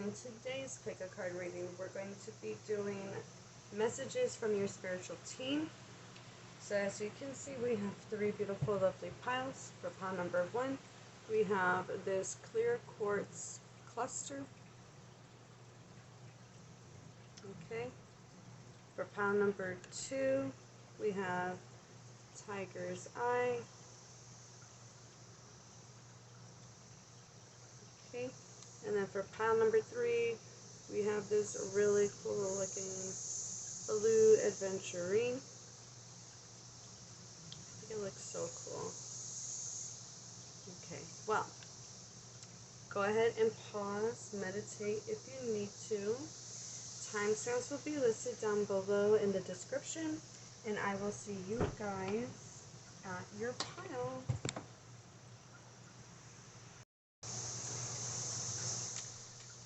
on today's pick a card reading, we're going to be doing messages from your spiritual team. So as you can see, we have three beautiful, lovely piles. For pile number 1, we have this clear quartz cluster. Okay. For pile number 2, we have tiger's eye. Okay. And then for pile number 3, we have this really cool looking blue adventurine. I think it looks so cool. Okay, well, go ahead and pause, meditate if you need to. Timestamps will be listed down below in the description, and I will see you guys at your pile.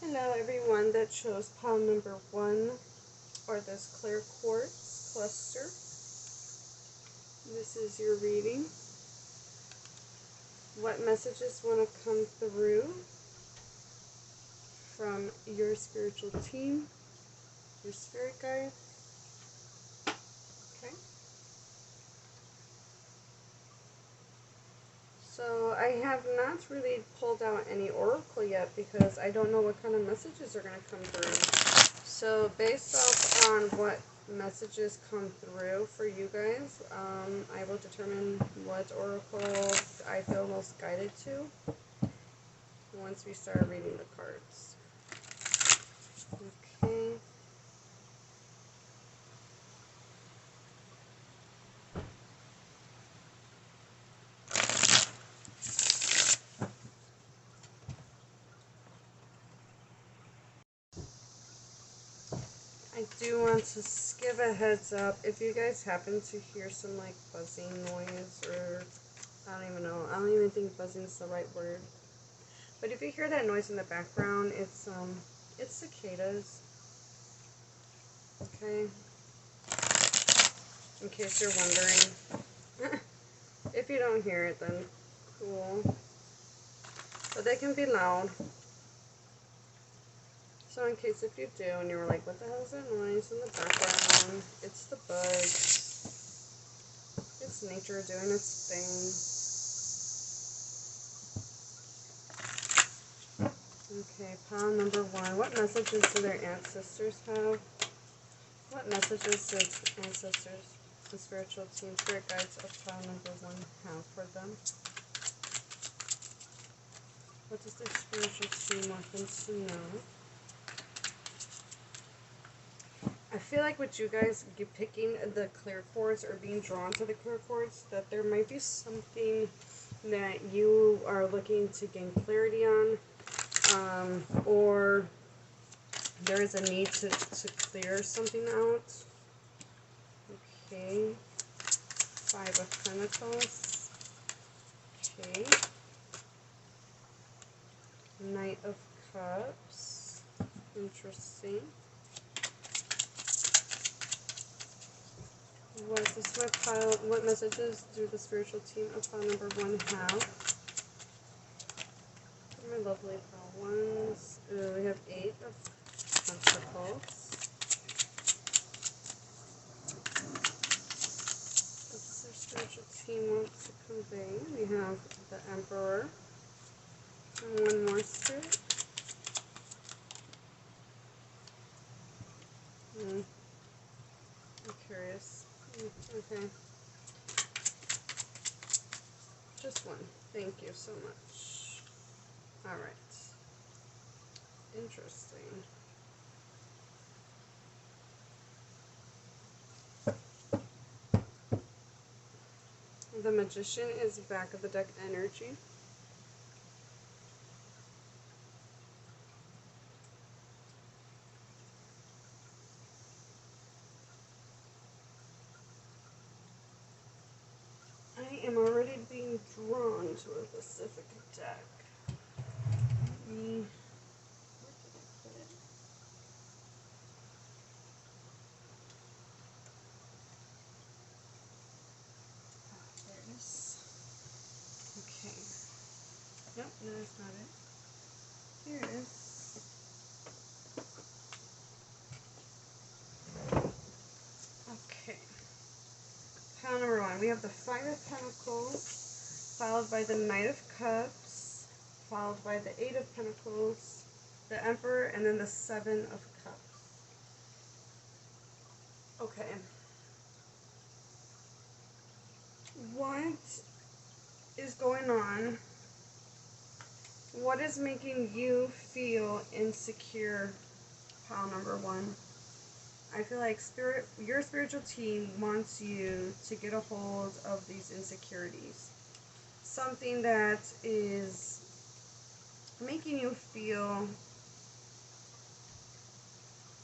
Hello everyone that chose pile number 1, or this clear quartz cluster. This is your reading. What messages want to come through from your spiritual team, your spirit guide? Okay. So I have not really pulled out any oracle yet because I don't know what kind of messages are going to come through. So based off on what messages come through for you guys, I will determine what oracle I feel most guided to once we start reading the cards. Okay. I do want to give a heads up if you guys happen to hear some like buzzing noise, or I don't even think buzzing is the right word. But if you hear that noise in the background, it's cicadas. Okay. In case you're wondering. If you don't hear it, then cool. But they can be loud. So in case if you do, and you were like, what the hell is that noise in the background? It's the bugs. It's nature doing its thing. Okay, pile number 1. What messages do their ancestors have? What messages do ancestors, the spiritual team, spirit guides of pile number 1 have for them? What does their spiritual team want them to know? I feel like with you guys picking the clear quartz or being drawn to the clear quartz, that there might be something that you are looking to gain clarity on, or there is a need to clear something out. Okay. 5 of Pentacles. Okay. Knight of Cups. Interesting. What messages do the spiritual team of pile number 1 have? My lovely pile 1s. We have 8 of Pentacles. What does their spiritual team want to convey? We have the Emperor. And one more spirit. I'm curious. Okay. Just one. Thank you so much. Alright. Interesting. The Magician is back of the deck energy. I am already being drawn to a specific deck. Where did I put it? There it is. Okay. Nope, no, that's not it. Here it is. have the Five of Pentacles, followed by the Knight of Cups, followed by the Eight of Pentacles, the Emperor, and then the Seven of Cups. Okay. What is going on? What is making you feel insecure, pile number one? I feel like your spiritual team wants you to get a hold of these insecurities. Something that is making you feel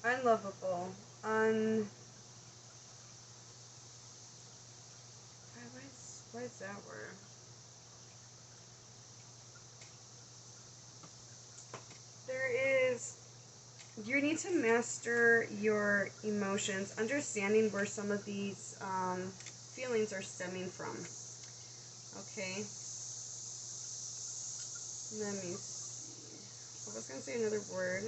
unlovable, what is that word? You need to master your emotions, understanding where some of these feelings are stemming from. Okay. Let me see. I was going to say another word,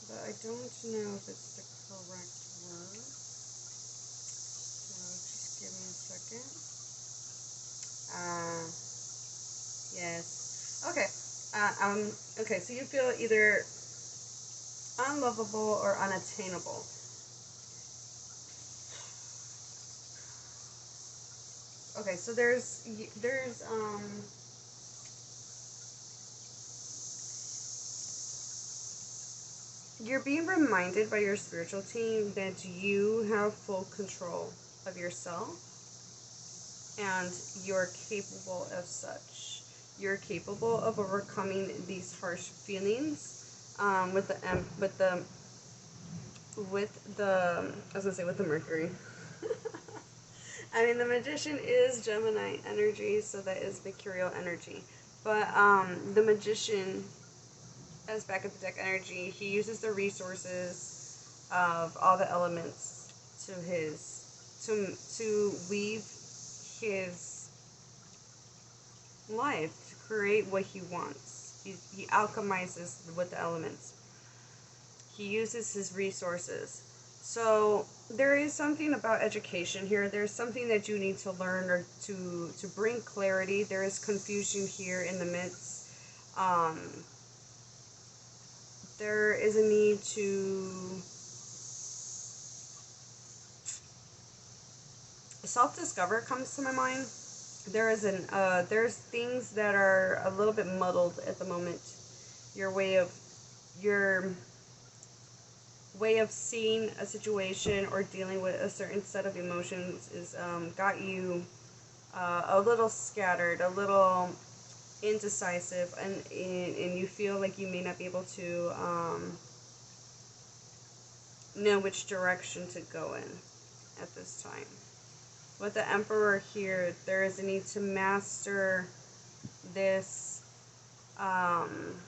but I don't know if it's the correct word. So just give me a second. Yes. Okay. Okay, so you feel either unlovable or unattainable. Okay, so you're being reminded by your spiritual team that you have full control of yourself and you're capable of such. You're capable of overcoming these harsh feelings with the Mercury. I mean, the Magician is Gemini energy, so that is Mercurial energy. But the Magician, as back of the deck energy, he uses the resources of all the elements to weave his life, to create what he wants. He alchemizes with the elements. He uses his resources. So there is something about education here. There's something that you need to learn or to bring clarity. There is confusion here in the midst. There is a need to self-discover comes to my mind. There's things that are a little bit muddled at the moment. Your way of seeing a situation or dealing with a certain set of emotions is got you a little scattered, a little indecisive, and you feel like you may not be able to know which direction to go in at this time. With the Emperor here, there is a need to master this I'm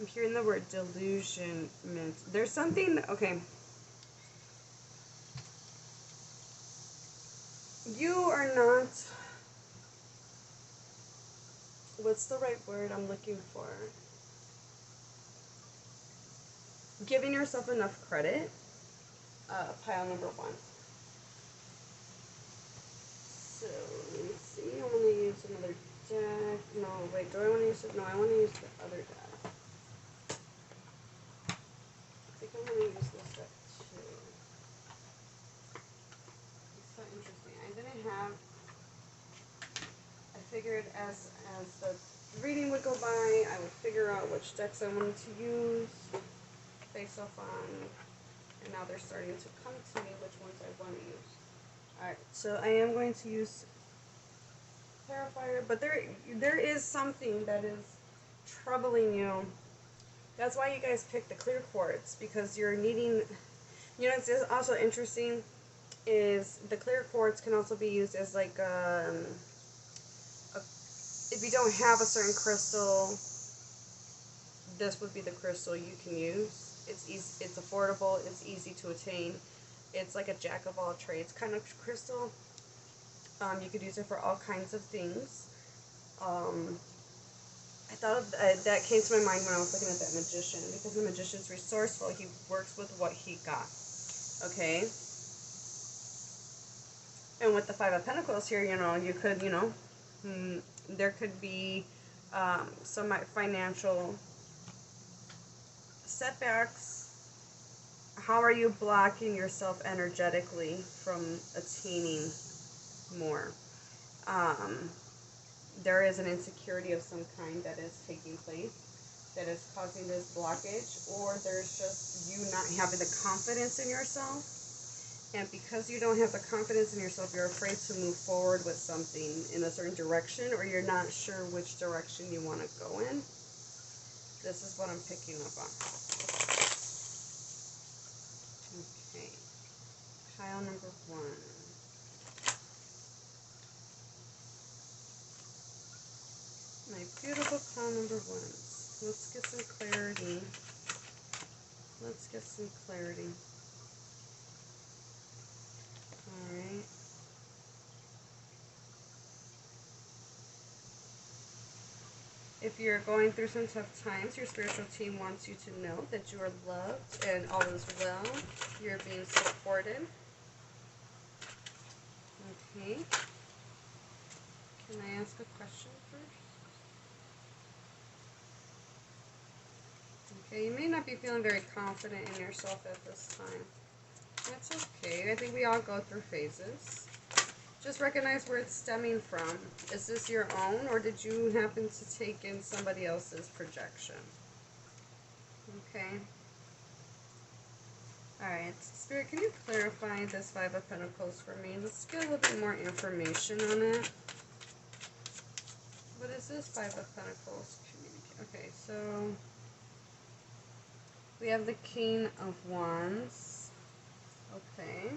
hearing the word delusionment. There's something, okay. You are not, what's the right word I'm looking for? Giving yourself enough credit. Pile number one. So, let me see. I want to use another deck. No, wait, do I want to use it? No, I want to use the other deck. I think I'm going to use this deck too. It's so interesting. I figured as the reading would go by, I would figure out which decks I wanted to use based off on, and now they're starting to come to me which ones I want to use. Alright, so I am going to use Clarifier, but there is something that is troubling you. That's why you guys pick the clear quartz, because you're needing, you know, it's also interesting is the clear quartz can also be used as like if you don't have a certain crystal, this would be the crystal you can use. It's easy, it's affordable, it's easy to attain. It's like a jack of all trades kind of crystal. You could use it for all kinds of things. I thought of that came to my mind when I was looking at that magician, because the magician's resourceful. He works with what he got. Okay. And with the Five of Pentacles here, you know, you could, you know, there could be some financial setbacks. How are you blocking yourself energetically from attaining more? There is an insecurity of some kind that is taking place that is causing this blockage, or there's just you not having the confidence in yourself. And because you don't have the confidence in yourself, you're afraid to move forward with something in a certain direction, or you're not sure which direction you want to go in. This is what I'm picking up on. Okay. Pile number 1. My beautiful pile number 1s. Let's get some clarity. Let's get some clarity. Alright. If you're going through some tough times, your spiritual team wants you to know that you are loved and all is well. You're being supported. Okay. Can I ask a question first? Okay, you may not be feeling very confident in yourself at this time. That's okay. I think we all go through phases. Just recognize where it's stemming from. Is this your own, or did you happen to take in somebody else's projection? Okay. Alright, Spirit, can you clarify this Five of Pentacles for me? Let's get a little bit more information on it. What is this Five of Pentacles? Okay, so we have the King of Wands. Okay.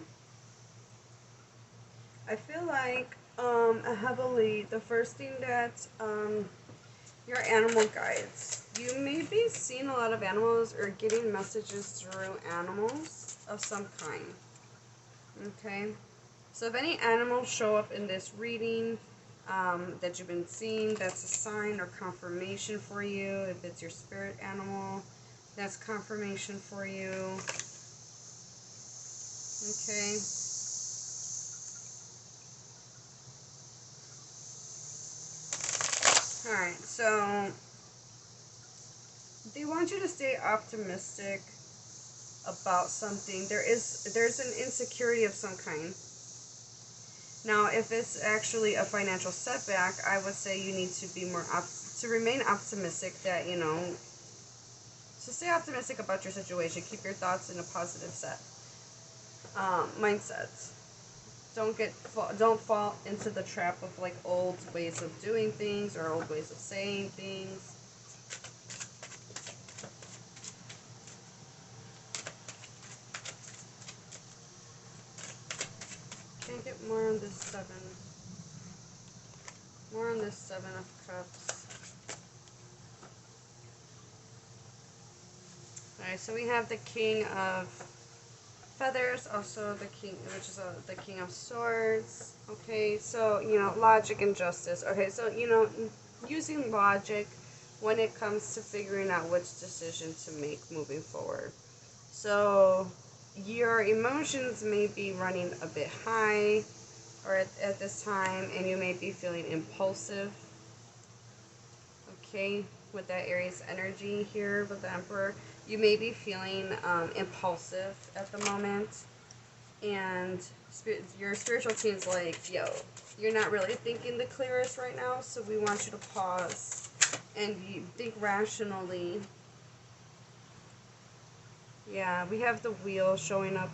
I feel like heavily the first thing that your animal guides. You may be seeing a lot of animals or getting messages through animals of some kind. Okay. So if any animals show up in this reading that you've been seeing, that's a sign or confirmation for you. If it's your spirit animal, that's confirmation for you. Okay. Alright, so they want you to stay optimistic about something. There's an insecurity of some kind. Now, if it's actually a financial setback, I would say you need to be more to remain optimistic. That so stay optimistic about your situation. Keep your thoughts in a positive mindset. Don't fall into the trap of like old ways of doing things or old ways of saying things. Can I get more on this 7? More on this 7 of Cups. Alright, so we have the King of Feathers, also the King, which is the King of Swords. Okay, so, logic and justice. Okay, so, using logic when it comes to figuring out which decision to make moving forward. So, your emotions may be running a bit high or at this time, and you may be feeling impulsive. Okay, with that Aries energy here with the Emperor, you may be feeling impulsive at the moment, and your spiritual team's like, yo, you're not really thinking the clearest right now, so we want you to pause and you think rationally. Yeah, we have the Wheel showing up.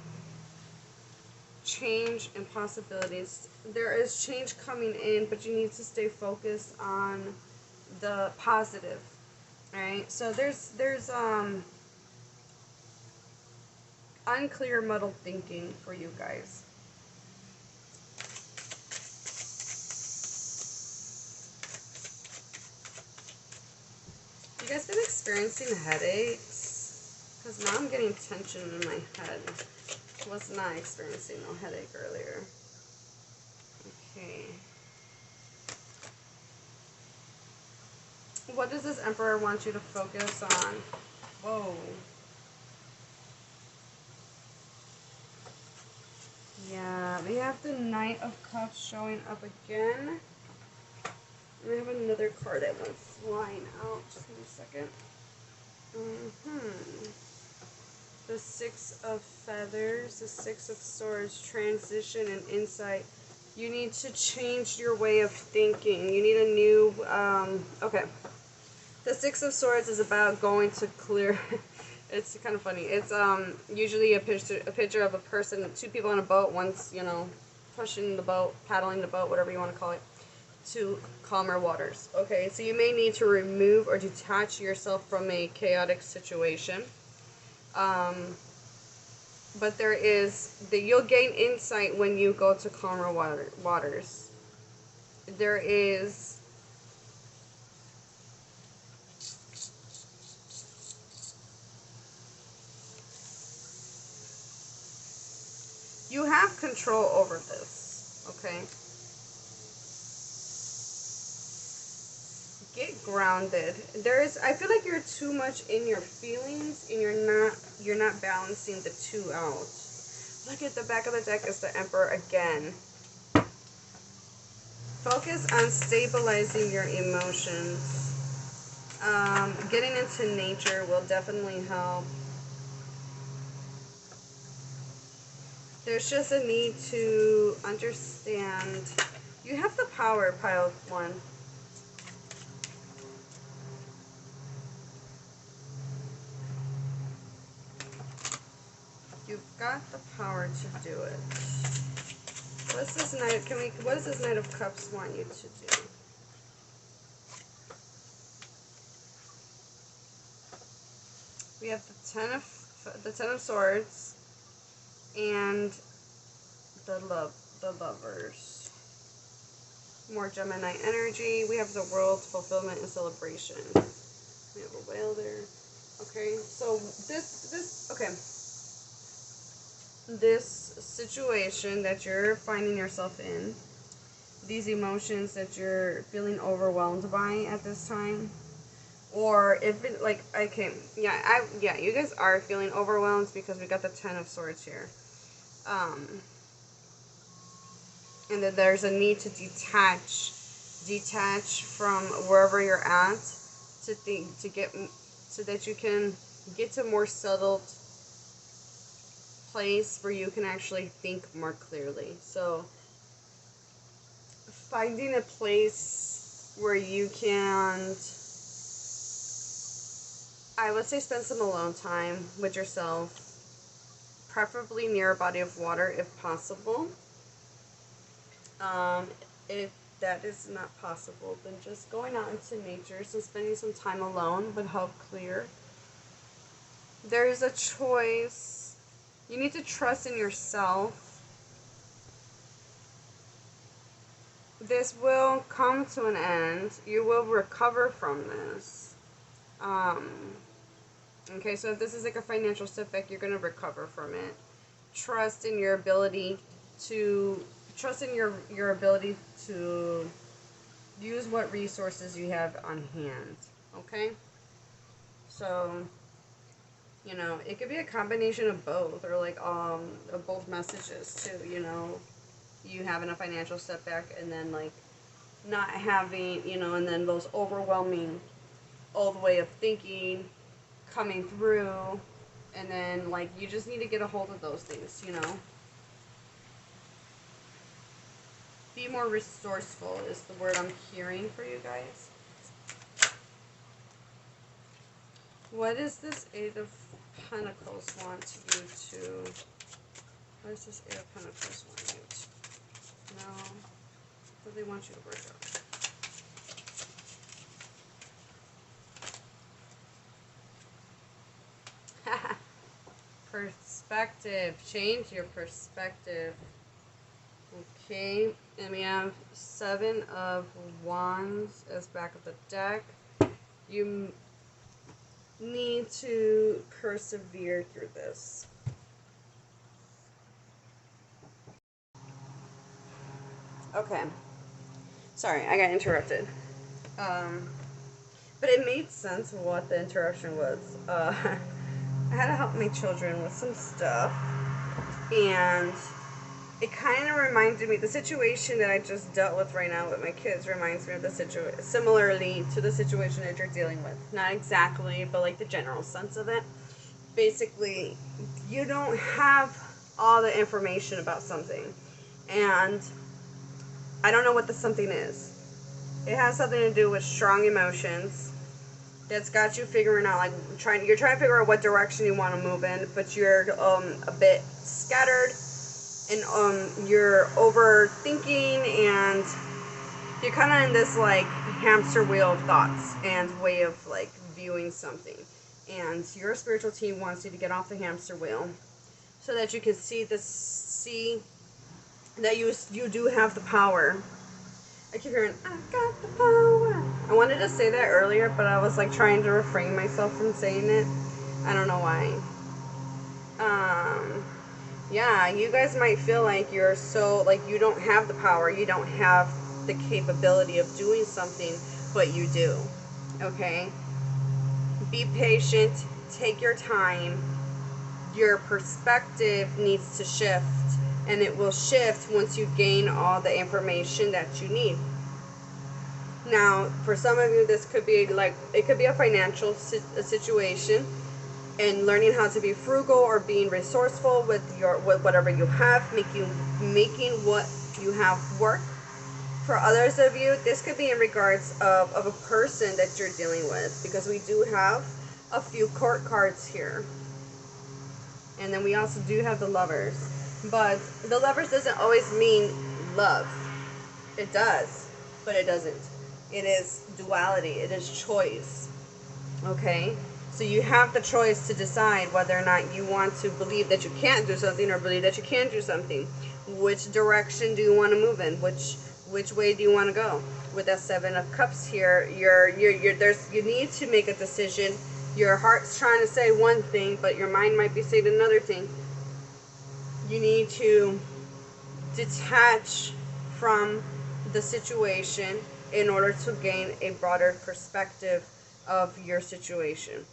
Change and possibilities. There is change coming in, but you need to stay focused on the positive. Alright, so there's unclear, muddled thinking for you guys. You guys been experiencing headaches? Because now I'm getting tension in my head. Was not experiencing no headache earlier. Okay. What does this Emperor want you to focus on? Whoa. Yeah, we have the Knight of Cups showing up again. And I have another card that went flying out. Just give me a second. The Six of Feathers, the Six of Swords, transition and insight. You need to change your way of thinking. You need a new, okay. The Six of Swords is about going to clear. It's kind of funny. It's usually a picture of a person, two people on a boat. One's, you know, pushing the boat, paddling the boat, whatever you want to call it, to calmer waters. Okay, so you may need to remove or detach yourself from a chaotic situation. But there is that you'll gain insight when you go to calmer waters. There is you have control over this, okay? Get grounded. I feel like you're too much in your feelings and you're not balancing the two out. Look at the back of the deck is the Emperor again. Focus on stabilizing your emotions. Getting into nature will definitely help. There's just a need to understand. You have the power, pile 1. You've got the power to do it. What's this Knight? What does this Knight of Cups want you to do? We have the Ten of Swords and the Lovers. More Gemini energy. We have the World, fulfillment and celebration. We have a whale there. Okay, so this situation that you're finding yourself in, these emotions that you're feeling overwhelmed by at this time, or if it, like, okay, yeah, you guys are feeling overwhelmed because we got the Ten of Swords here. And then there's a need to detach from wherever you're at so that you can get to a more settled place where you can actually think more clearly. So finding a place where you can, I would say, spend some alone time with yourself, preferably near a body of water if possible. If that is not possible, then just going out into nature, so spending some time alone would help clear. There is a choice. You need to trust in yourself. This will come to an end. You will recover from this. Okay, so if this is like a financial setback, you're going to recover from it. Trust in your ability to use what resources you have on hand. Okay? So, you know, it could be a combination of both, or like of both messages too, you know. You having a financial setback and then like not having, you know, and then those overwhelming old way of thinking coming through, and then like you just need to get a hold of those things, you know. Be more resourceful is the word I'm hearing for you guys. What does this Eight of Pentacles want you to? What does this Eight of Pentacles want you to? No. What do they want you to work on? Perspective. Change your perspective. Okay, and we have Seven of Wands as back of the deck. You need to persevere through this. Okay. Sorry, I got interrupted. But it made sense of what the interaction was. I had to help my children with some stuff, and it kind of reminded me, the situation that I just dealt with right now with my kids reminds me of the situation, similarly to the situation that you're dealing with. Not exactly, but like the general sense of it. Basically, you don't have all the information about something, and I don't know what the something is. It has something to do with strong emotions that's got you figuring out, like, you're trying to figure out what direction you want to move in, but you're a bit scattered, and you're overthinking, and you're kind of in this like hamster wheel of thoughts and way of like viewing something. And your spiritual team wants you to get off the hamster wheel so that you can see that you do have the power. I keep hearing, I got the power. I wanted to say that earlier, but I was like trying to refrain myself from saying it. I don't know why. Yeah, you guys might feel like you're so, like, you don't have the power, you don't have the capability of doing something, but you do. Okay? Be patient, take your time. Your perspective needs to shift, and it will shift once you gain all the information that you need. Now, for some of you, this could be like, it could be a financial situation, and learning how to be frugal or being resourceful with whatever you have, making what you have work. For others of you, this could be in regards of a person that you're dealing with, because we do have a few court cards here. And then we also do have the Lovers. But the Lovers doesn't always mean love. It does, but it doesn't. It is duality. It is choice. Okay? So you have the choice to decide whether or not you want to believe that you can't do something or believe that you can do something. Which direction do you want to move in? Which way do you want to go? With that Seven of Cups here, you need to make a decision. Your heart's trying to say one thing, but your mind might be saying another thing. You need to detach from the situation in order to gain a broader perspective of your situation.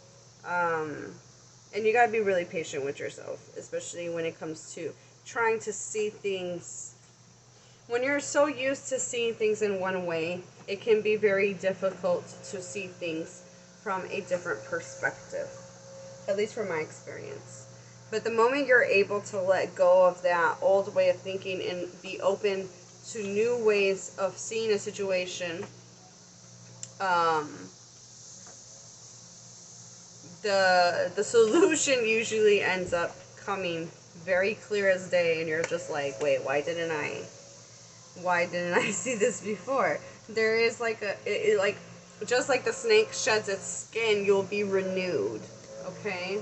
And you gotta be really patient with yourself, especially when it comes to trying to see things. When you're so used to seeing things in one way, it can be very difficult to see things from a different perspective, at least from my experience. But the moment you're able to let go of that old way of thinking and be open to new ways of seeing a situation, the solution usually ends up coming very clear as day, and you're just like, wait, why didn't I see this before? There is like like, just like the snake sheds its skin, you'll be renewed. Okay?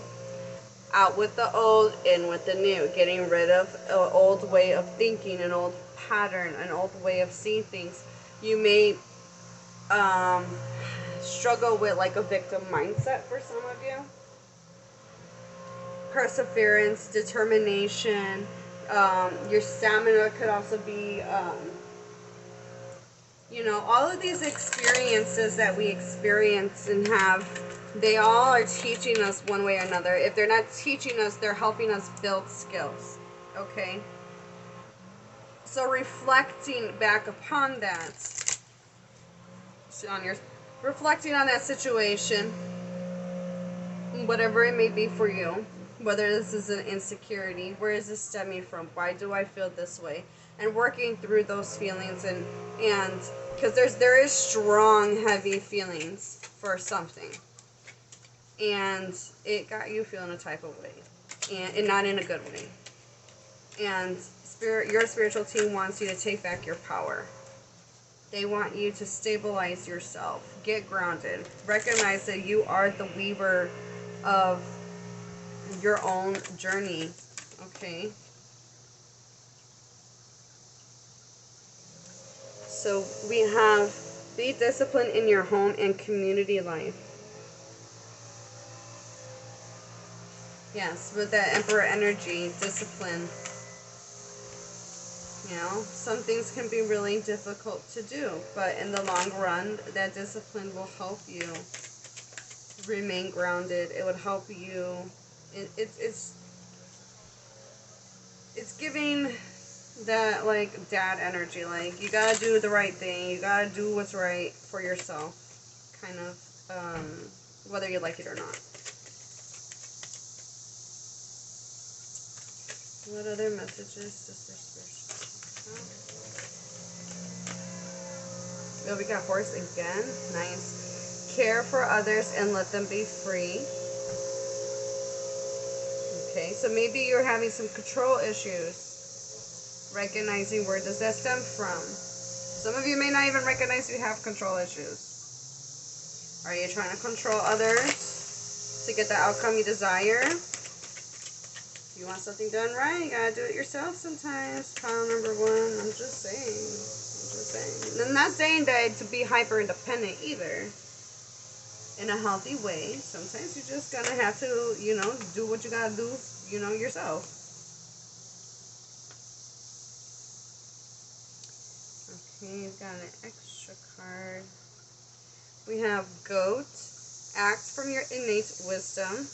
Out with the old, in with the new. Getting rid of an old way of thinking, an old pattern, an old way of seeing things. You may struggle with like a victim mindset for some of you. Perseverance, determination. Your stamina could also be, all of these experiences that we experience and have, they all are teaching us one way or another. If they're not teaching us, they're helping us build skills. Okay? So reflecting back upon that, reflecting on that situation, whatever it may be for you, whether this is an insecurity, where is this stemming from? Why do I feel this way? And working through those feelings, and because there is strong, heavy feelings for something, and it got you feeling a type of way, and not in a good way. And your spiritual team wants you to take back your power. They want you to stabilize yourself, get grounded, recognize that you are the weaver of your own journey. Okay? So we have, be disciplined in your home and community life. Yes, with that Emperor energy, discipline. You know, some things can be really difficult to do, but in the long run, that discipline will help you remain grounded. It would help you. It's giving that like dad energy. Like, you gotta do the right thing. You gotta do what's right for yourself. Kind of, whether you like it or not. What other messages does this spiritual? Oh, we got horse again. Nice. Care for others and let them be free. Okay, so maybe you're having some control issues. Recognizing, where does that stem from? Some of you may not even recognize you have control issues. Are you trying to control others to get the outcome you desire? If you want something done right, you gotta do it yourself sometimes. Pile number 1. I'm just saying. And I'm not saying that to be hyper independent either. In a healthy way. Sometimes you're just gonna have to, you know, do what you gotta do, you know, yourself. Okay, you've got an extra card. We have goat. Act from your innate wisdom.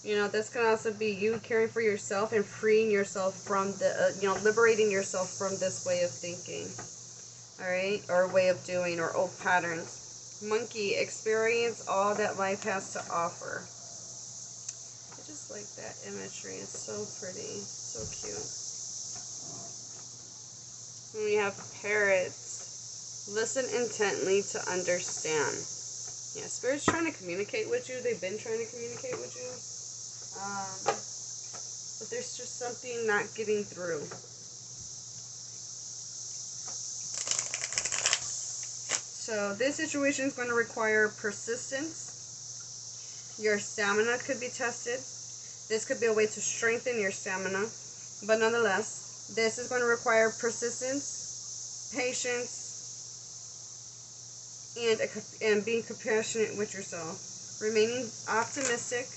You know, this can also be you caring for yourself and freeing yourself from the, you know, liberating yourself from this way of thinking. Alright? Or way of doing, or old patterns. Monkey, experience all that life has to offer. I just like that imagery. It's so pretty. So cute. And we have parrots. Listen intently to understand. Yeah, Spirit's trying to communicate with you. They've been trying to communicate with you. But there's just something not getting through. So this situation is going to require persistence. Your stamina could be tested. This could be a way to strengthen your stamina. But nonetheless, this is going to require persistence, patience, and being compassionate with yourself. Remaining optimistic.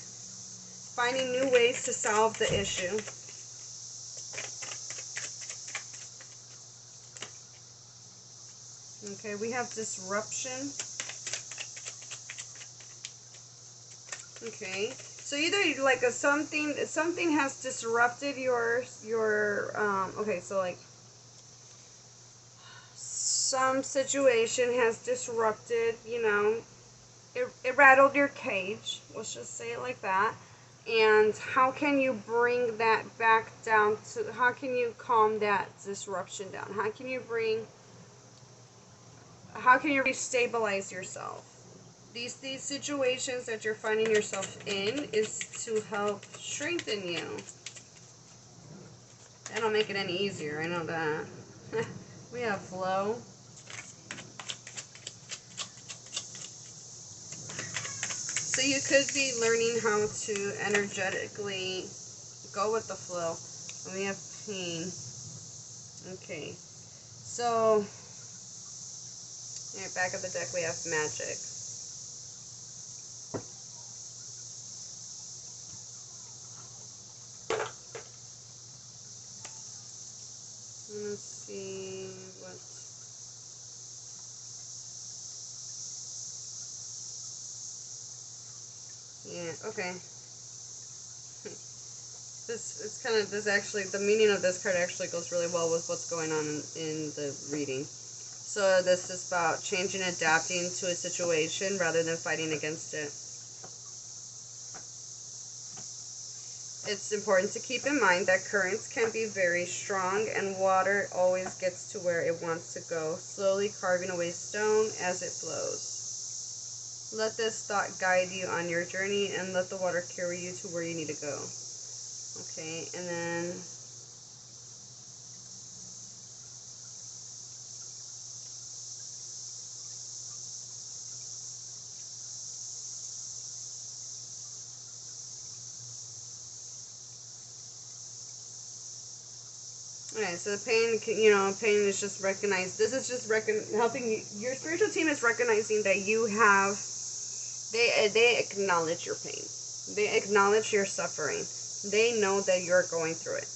Finding new ways to solve the issue. Okay, we have disruption. Okay, so either like something has disrupted your okay, so like some situation has disrupted, you know, it rattled your cage. Let's just say it like that. And how can you bring that back down to, how can you calm that disruption down? How can you restabilize yourself? These situations that you're finding yourself in is to help strengthen you. I don't make it any easier, I know that. We have flow. So you could be learning how to energetically go with the flow. And we have pain. Okay. So, right, back of the deck we have magic. Let's see what... Yeah, okay. The meaning of this card actually goes really well with what's going on in the reading. So this is about changing, adapting to a situation rather than fighting against it. It's important to keep in mind that currents can be very strong and water always gets to where it wants to go, slowly carving away stone as it flows. Let this thought guide you on your journey and let the water carry you to where you need to go. Okay, and then okay, so the pain, you know, pain is just recognized. This is just helping you. Your spiritual team is recognizing that you have, they acknowledge your pain. They acknowledge your suffering. They know that you're going through it,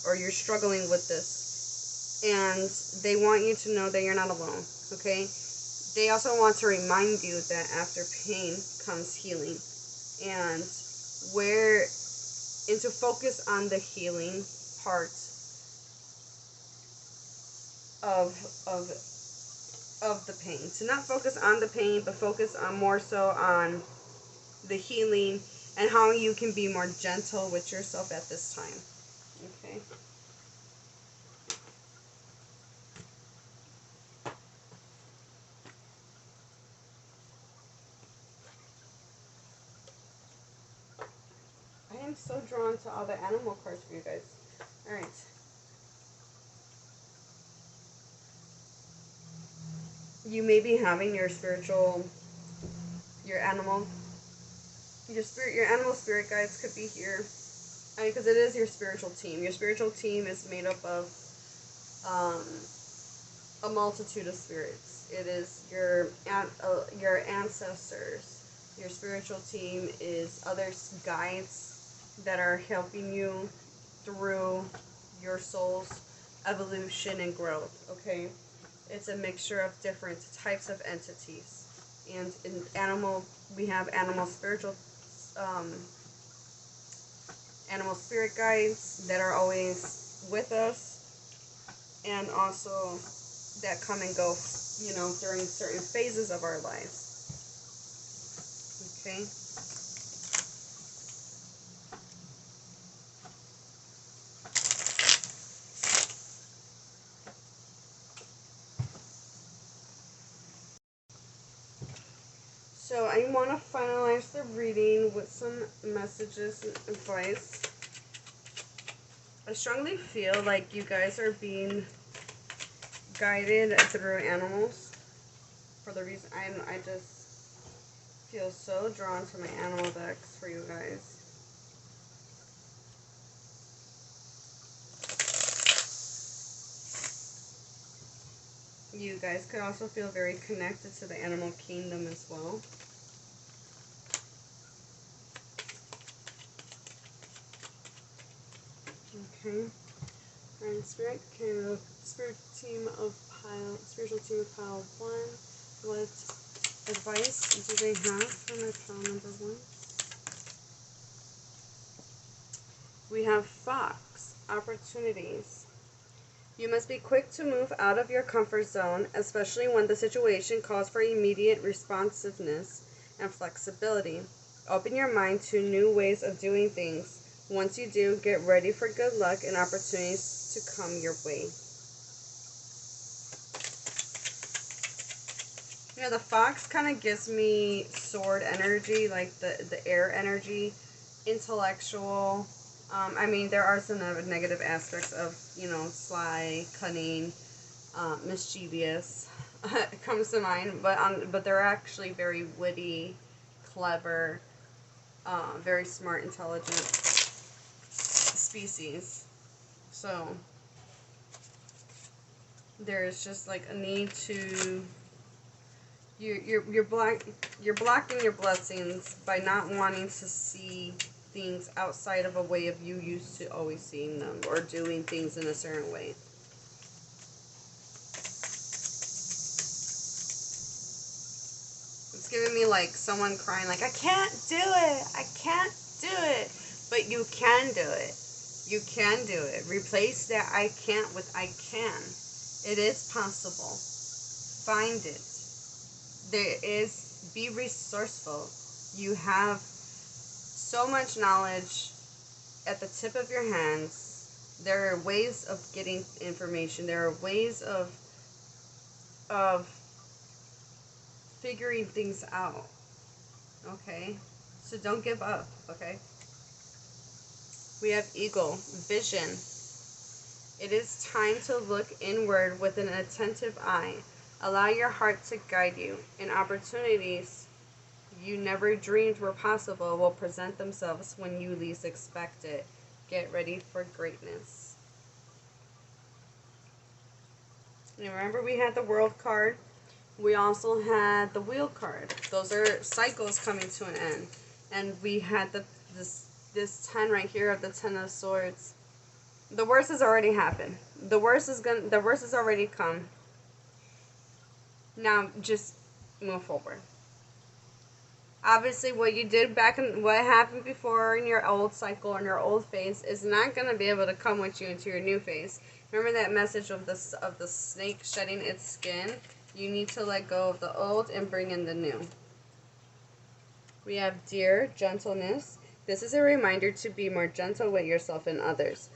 or you're struggling with this, and they want you to know that you're not alone. Okay. They also want to remind you that after pain comes healing, and where and to focus on the healing part of of of the pain. To not focus on the pain, but focus on more so on the healing and how you can be more gentle with yourself at this time. Okay. I am so drawn to all the animal cards for you guys. Alright. You may be having your animal spirit guides could be here. I mean, because it is your spiritual team. Your spiritual team is made up of a multitude of spirits. It is your ancestors. Your spiritual team is other guides that are helping you through your soul's evolution and growth. Okay, it's a mixture of different types of entities. And in we have animal spirit guides that are always with us, and also that come and go, during certain phases of our lives. Okay. So I want to finalize the reading with some messages and advice. I strongly feel like you guys are being guided through animals. For the reason I just feel so drawn to my animal decks for you guys. You guys could also feel very connected to the animal kingdom as well. Okay. And spiritual team of pile 1. What advice do they have for my pile number 1? We have Fox, opportunities. You must be quick to move out of your comfort zone, especially when the situation calls for immediate responsiveness and flexibility. Open your mind to new ways of doing things. Once you do, get ready for good luck and opportunities to come your way. The fox kind of gives me sword energy, like the air energy, intellectual. I mean, there are some negative aspects of, sly, cunning, mischievous. It comes to mind, but they're actually very witty, clever, very smart, intelligent species. So there's just like a need to you're blocking your blessings by not wanting to see things outside of a way of you used to always seeing them, or doing things in a certain way. It's giving me like someone crying like, I can't do it, but you can do it. You can do it. Replace that I can't with I can. It is possible. Find it. Be resourceful. You have so much knowledge at the tip of your hands. There are ways of getting information. There are ways of figuring things out. Okay? So don't give up, okay? We have eagle, vision. It is time to look inward with an attentive eye. Allow your heart to guide you, and opportunities you never dreamed were possible will present themselves when you least expect it. Get ready for greatness. And remember, we had the World card. We also had the Wheel card. Those are cycles coming to an end. and we had this 10 right here of the 10 of Swords. The worst has already happened. The worst has already come. Now just move forward. Obviously, what you did back in what happened before in your old cycle and your old phase is not going to be able to come with you into your new phase. Remember that message of the snake shedding its skin? You need to let go of the old and bring in the new. We have Dear, gentleness. This is a reminder to be more gentle with yourself and others.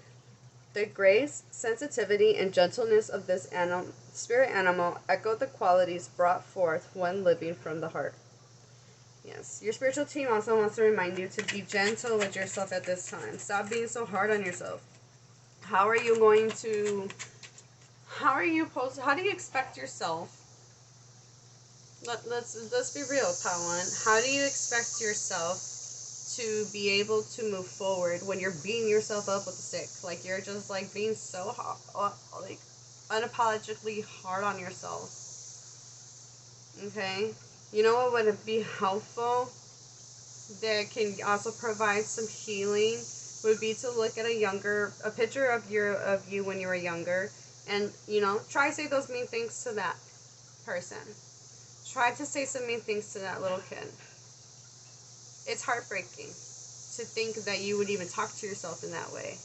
The grace, sensitivity, and gentleness of this spirit animal echo the qualities brought forth when living from the heart. Yes, your spiritual team also wants to remind you to be gentle with yourself at this time. Stop being so hard on yourself. How do you expect yourself? Let's be real, Pawan. How do you expect yourself to be able to move forward when you're beating yourself up with a stick? Like, you're just like being so like unapologetically hard on yourself. Okay? You know what would be helpful that can also provide some healing would be to look at a picture of you when you were younger, and try to say those mean things to that person. Try to say some mean things to that little kid. It's heartbreaking to think that you would even talk to yourself in that way,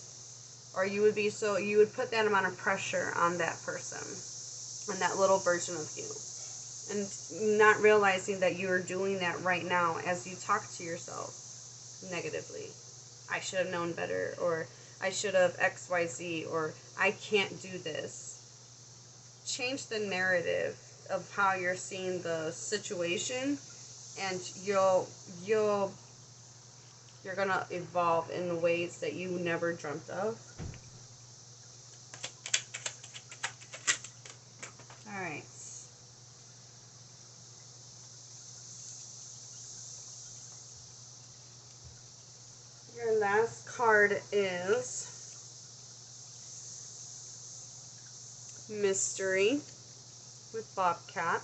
or you would put that amount of pressure on that person, on that little version of you. And not realizing that you are doing that right now as you talk to yourself negatively. I should have known better, or I should have XYZ, or I can't do this. Change the narrative of how you're seeing the situation, and you're gonna evolve in ways that you never dreamt of. All right. Your last card is Mystery with Bobcat.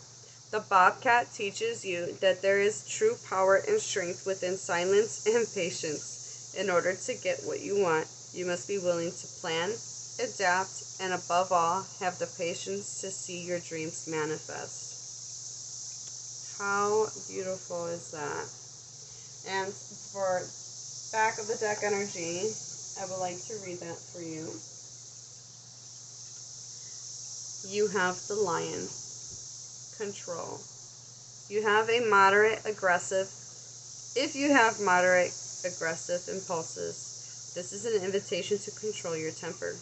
The Bobcat teaches you that there is true power and strength within silence and patience. In order to get what you want, you must be willing to plan, adapt, and above all, have the patience to see your dreams manifest. How beautiful is that? And for back of the deck energy, I would like to read that for you. You have the Lion. Control. You have a moderate aggressive. If you have moderate aggressive impulses, this is an invitation to control your temper.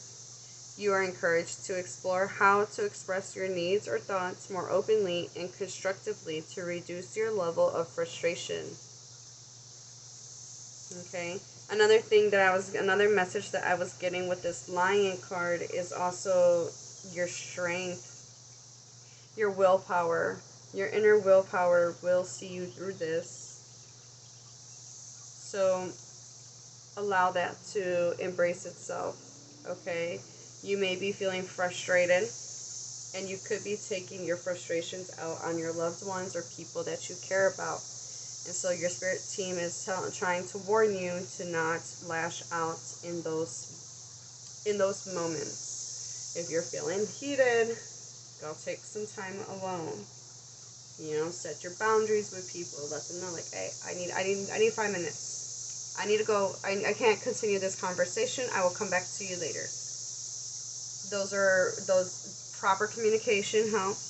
You are encouraged to explore how to express your needs or thoughts more openly and constructively to reduce your level of frustration. Okay. Another message that I was getting with this Lion card is also your strength, your willpower. Your inner willpower will see you through this. So allow that to embrace itself. Okay. You may be feeling frustrated, and you could be taking your frustrations out on your loved ones or people that you care about. And so your spirit team is trying to warn you to not lash out in those moments. If you're feeling heated, go take some time alone. Set your boundaries with people. Let them know, like, hey, I need 5 minutes. I need to go. I can't continue this conversation. I will come back to you later. Those proper communication helps.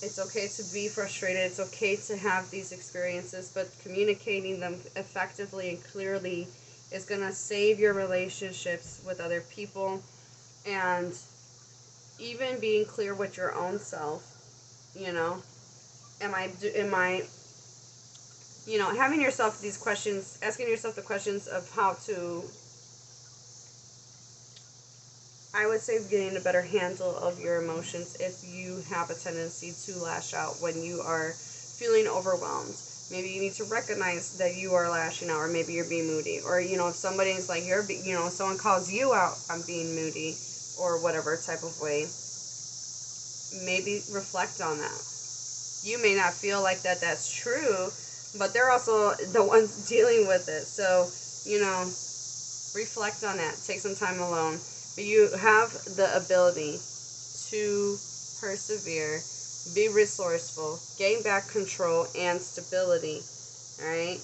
It's okay to be frustrated. It's okay to have these experiences, but communicating them effectively and clearly is going to save your relationships with other people, and even being clear with your own self. Having yourself these questions, asking yourself the questions of how to, I would say, getting a better handle of your emotions if you have a tendency to lash out when you are feeling overwhelmed. Maybe you need to recognize that you are lashing out, or maybe you're being moody, or if somebody's like someone calls you out on being moody or whatever type of way, maybe reflect on that. You may not feel like that's true, but they're also the ones dealing with it. So, you know, reflect on that. Take some time alone. But you have the ability to persevere, be resourceful, gain back control and stability. Alright?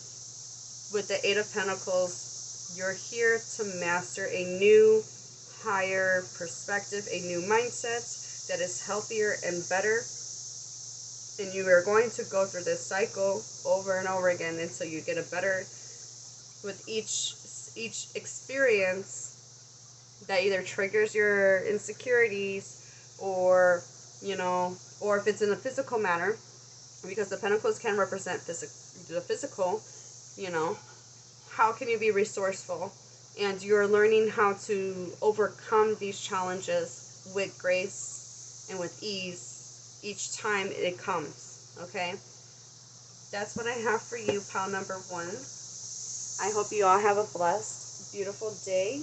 With the Eight of Pentacles, you're here to master a new, higher perspective, a new mindset that is healthier and better. And you are going to go through this cycle over and over again until you get a better, with each experience that either triggers your insecurities, or, you know, or if it's in a physical manner, because the Pentacles can represent the physical, you know, how can you be resourceful? And you're learning how to overcome these challenges with grace and with ease each time it comes, okay? That's what I have for you, pile number 1. I hope you all have a blessed, beautiful day,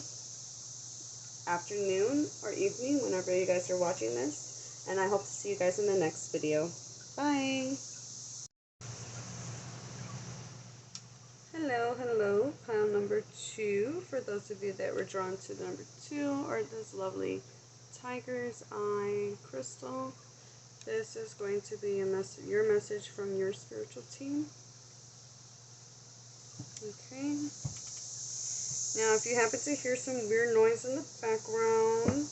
afternoon, or evening, whenever you guys are watching this. And I hope to see you guys in the next video. Bye! Hello, pile number 2. For those of you that were drawn to number 2, or this lovely tiger's eye crystal, this is going to be your message from your spiritual team. Okay. Now, if you happen to hear some weird noise in the background,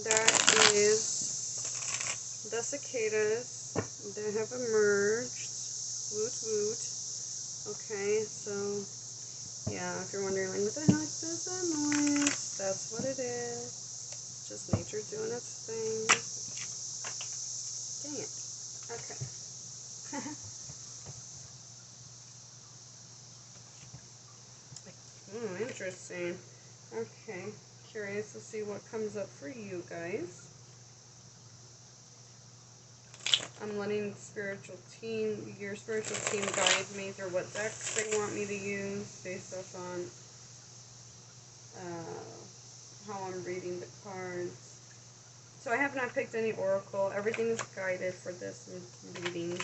that is the cicadas that have emerged. Woot woot. Okay, so yeah, if you're wondering, like, what the heck is that noise? That's what it is. Just nature doing its thing. Dang it. Okay. Interesting. Okay. Curious to see what comes up for you guys. I'm letting your spiritual team guide me through what decks they want me to use based off on how I'm reading the cards. So I have not picked any oracle. Everything is guided for this reading.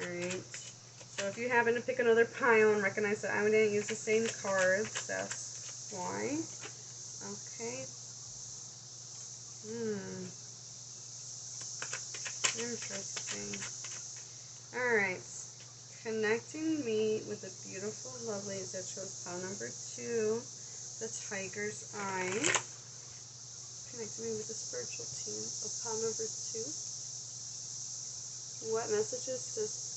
Alright. So if you happen to pick another pile and recognize that I didn't use the same cards, that's why. Okay. Interesting. Alright. Connecting me with the beautiful lovelies that chose pile number 2, the tiger's eye. Connecting me with the spiritual team of pile number 2. What messages does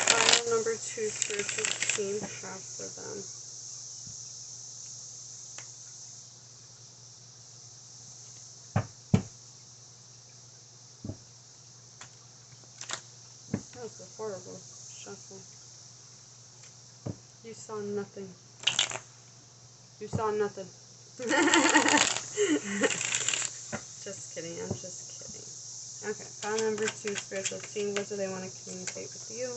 pile number 2 spiritual team have for them? That was a horrible shuffle. You saw nothing. You saw nothing. Just kidding, I'm just kidding. Okay, pile number 2, spiritual team. What do they want to communicate with you?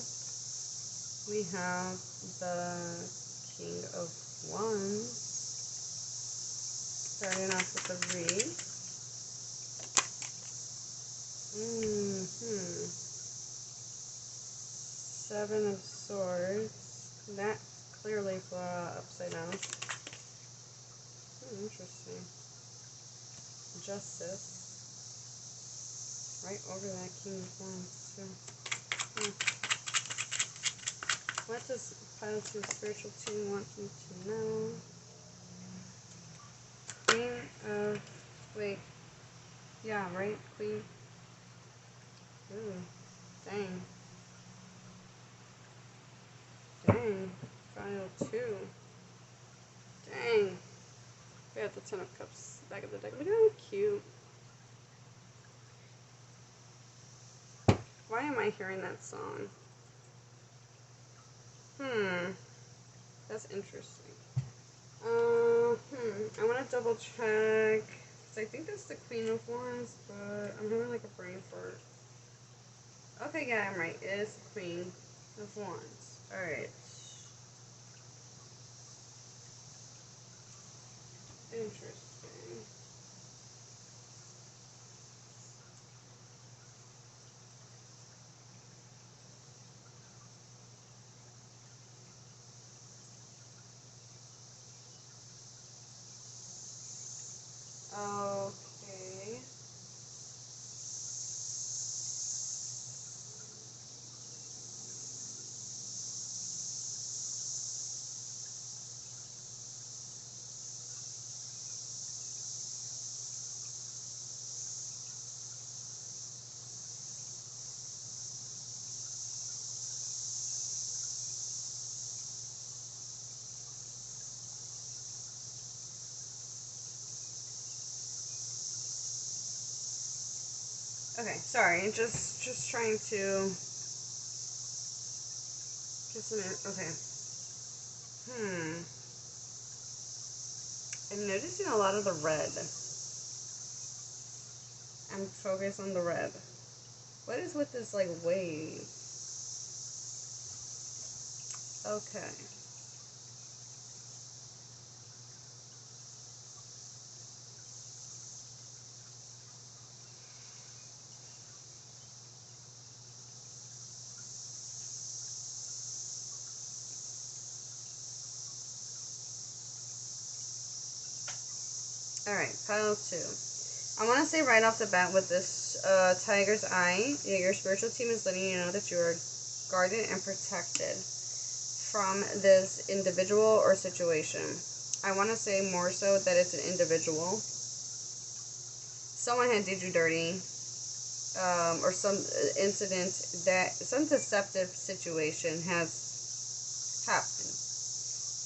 We have the King of Wands. Starting off with the read. Seven of Swords. That clearly flew upside down. Interesting. Justice. Right over that King of Wands, too. What does pile 2 spiritual team want you to know? Queen of... Wait. Yeah, right? Queen. Ooh. Dang. Dang. Pile 2. Dang. We have the Ten of Cups back of the deck. Look how cute. Why am I hearing that song? That's interesting. I want to double check. Cause I think that's the Queen of Wands, but I'm having like a brain fart. Okay, yeah, I'm right. It is the Queen of Wands. Alright. Interesting. Okay, sorry, just trying to get some, okay. I'm noticing a lot of the red. I'm focused on the red. What is with this, like, wave? Okay. Alright, pile 2. I want to say right off the bat with this tiger's eye, your spiritual team is letting you know that you are guarded and protected from this individual or situation. I want to say more so that it's an individual. Someone had did you dirty, or some incident that, some deceptive situation has happened.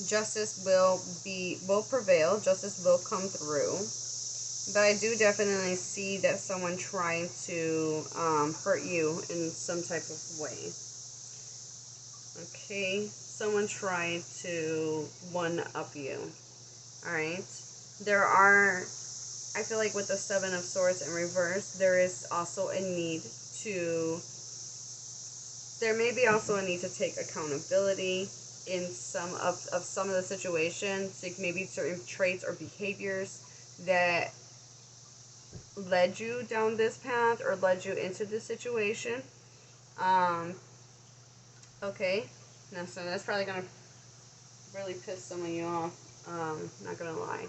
Justice will prevail. Justice will come through. But I do definitely see that someone trying to hurt you in some type of way. Okay, someone trying to one-up you. Alright, I feel like with the Seven of Swords in reverse, there is also a need to, there may be also a need to take accountability in some of the situations, like maybe certain traits or behaviors that led you down this path or led you into this situation. Okay, now so that's probably gonna really piss some of you off. Not gonna lie.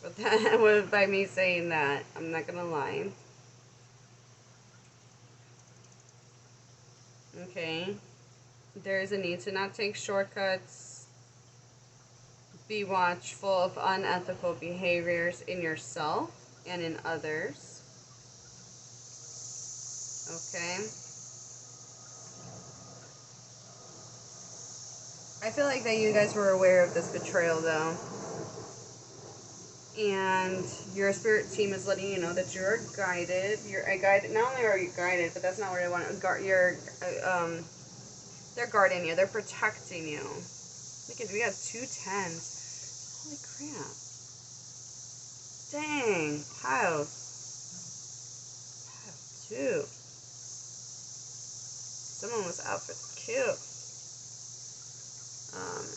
But that was by me saying that. I'm not gonna lie. Okay, there is a need to not take shortcuts. Be watchful of unethical behaviors in yourself and in others. Okay. I feel like that you guys were aware of this betrayal though. And your spirit team is letting you know that you're guided. You're guided. Not only are you guided, but that's not where they want to guard. They're guarding you. They're protecting you. Look at, we got 2 10s. Holy crap! Dang, pile 2. Someone was out for the kill.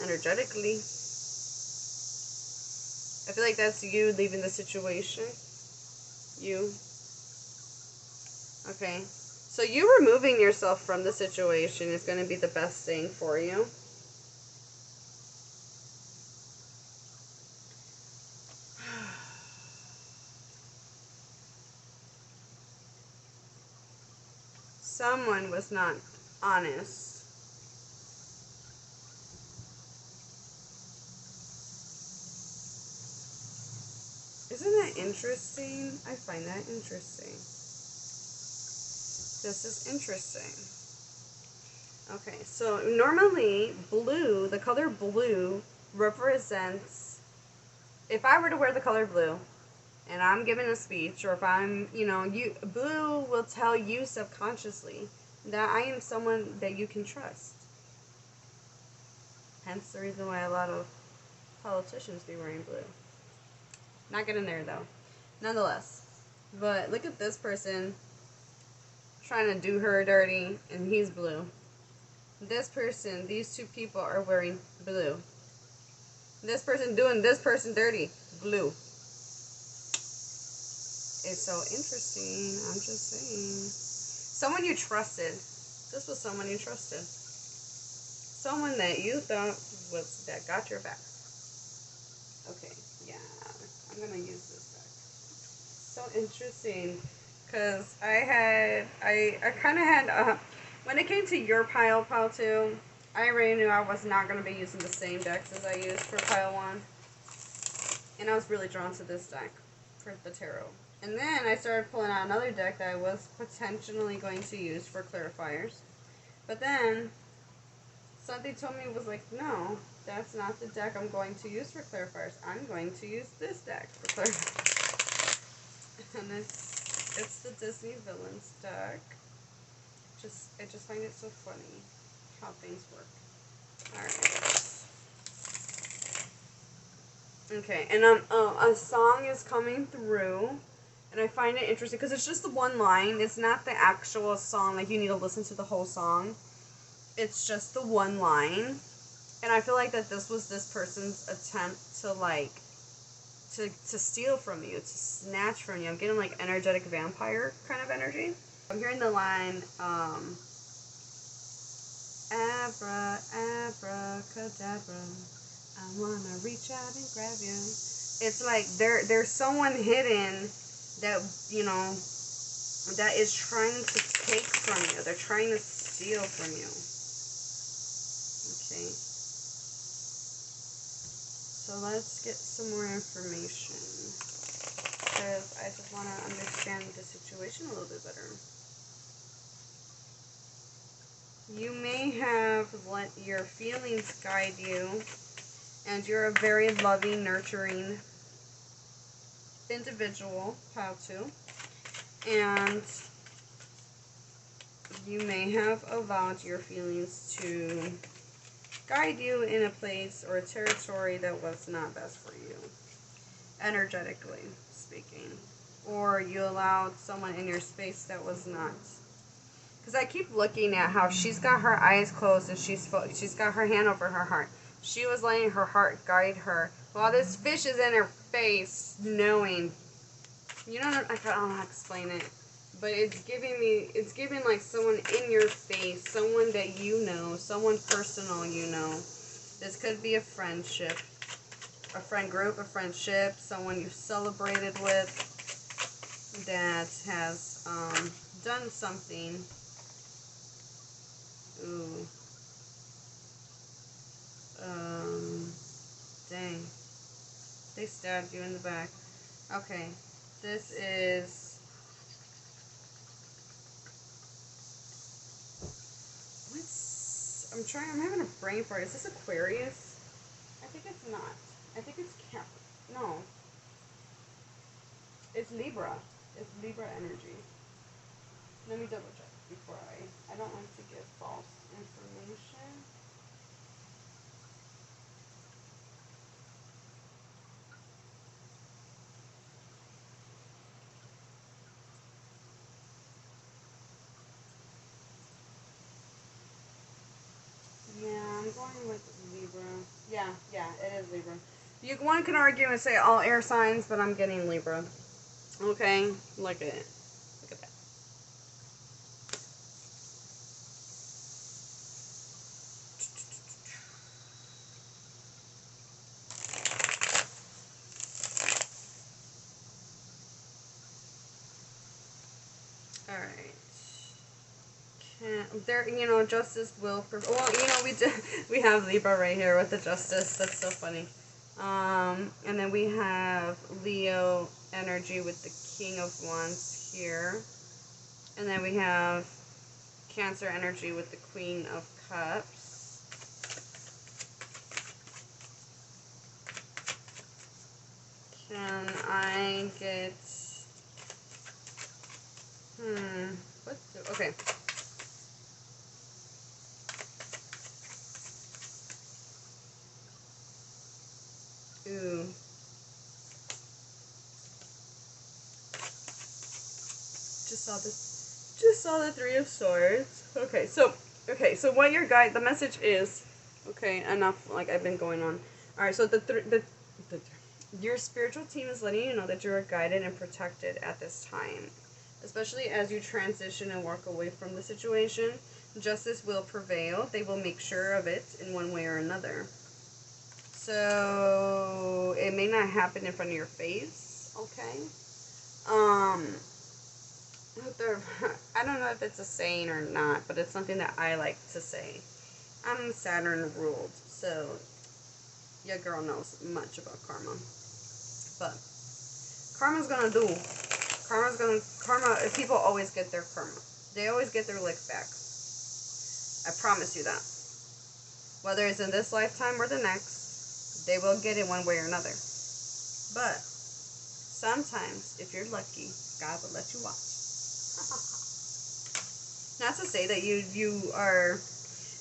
Energetically. I feel like that's you leaving the situation. You. Okay. So you removing yourself from the situation is going to be the best thing for you. Someone was not honest. Isn't that interesting? I find that interesting. This is interesting. Okay, so normally blue, the color blue represents, if I were to wear the color blue and I'm giving a speech, or if I'm, blue will tell you subconsciously that I am someone that you can trust. Hence the reason why a lot of politicians be wearing blue. Not getting there though. Nonetheless. But look at this person trying to do her dirty, and he's blue. This person, these 2 people are wearing blue. This person doing this person dirty, blue. It's so interesting. I'm just saying. Someone you trusted. This was someone you trusted. Someone that you thought that got your back. Okay, yeah. I'm gonna use this deck. So interesting. Because I kind of had, when it came to your pile 2, I already knew I was not going to be using the same decks as I used for pile 1. And I was really drawn to this deck for the tarot. And then I started pulling out another deck that I was potentially going to use for clarifiers. But then, something told me, it was like, no, that's not the deck I'm going to use for clarifiers. I'm going to use this deck for clarifiers. And it's It's the Disney Villains deck. I just find it so funny how things work. Alright. Okay, and a song is coming through, and I find it interesting because it's just the one line. It's not the actual song, like you need to listen to the whole song. It's just the one line, and I feel like that this was this person's attempt to to steal from you, to snatch from you. I'm getting like energetic vampire kind of energy. I'm hearing the line, Abra, abracadabra, I wanna reach out and grab you. It's like there's someone hidden that, you know, that is trying to take from you. They're trying to steal from you. Okay. So let's get some more information, because I just want to understand the situation a little bit better. You may have let your feelings guide you, and you're a very loving, nurturing individual, pile 2, and you may have allowed your feelings to guide you in a place or a territory that was not best for you, energetically speaking, or you allowed someone in your space that was not. Because I keep looking at how she's got her eyes closed and she's got her hand over her heart. She was letting her heart guide her while this fish is in her face, knowing. You know, I don't know how to explain it, but it's giving like someone in your face, someone that you know, someone personal you know. This could be a friendship, a friend group, a friendship, someone you've celebrated with that has done something. Ooh. Dang. They stabbed you in the back. Okay. This is... I'm having a brain fart. Is this Aquarius? I think it's not. I think it's No. It's Libra. It's Libra energy. Let me double check before I don't like to give false information. Yeah, I'm going with Libra. Yeah, it is Libra. One can argue and say all air signs, but I'm getting Libra. Okay, look at it. Look at that. All right. There, you know, justice will prevail. Well, you know, we have Libra right here with the justice. That's so funny. And then we have Leo energy with the King of Wands here. And then we have Cancer energy with the Queen of Cups. Can I get... Okay. Ooh. Just saw the Three of Swords. Okay, so what your guide, the message is, okay, enough, like, I've been going on. Alright, so your spiritual team is letting you know that you are guided and protected at this time. Especially as you transition and walk away from the situation. Justice will prevail. They will make sure of it in one way or another. So, it may not happen in front of your face, okay? I don't know if it's a saying or not, but it's something that I like to say. I'm Saturn ruled, so your girl knows much about karma. But karma's gonna do. People always get their karma. They always get their lick back. I promise you that. Whether it's in this lifetime or the next, they will get it one way or another. But sometimes, if you're lucky, God would let you watch. Not to say that you are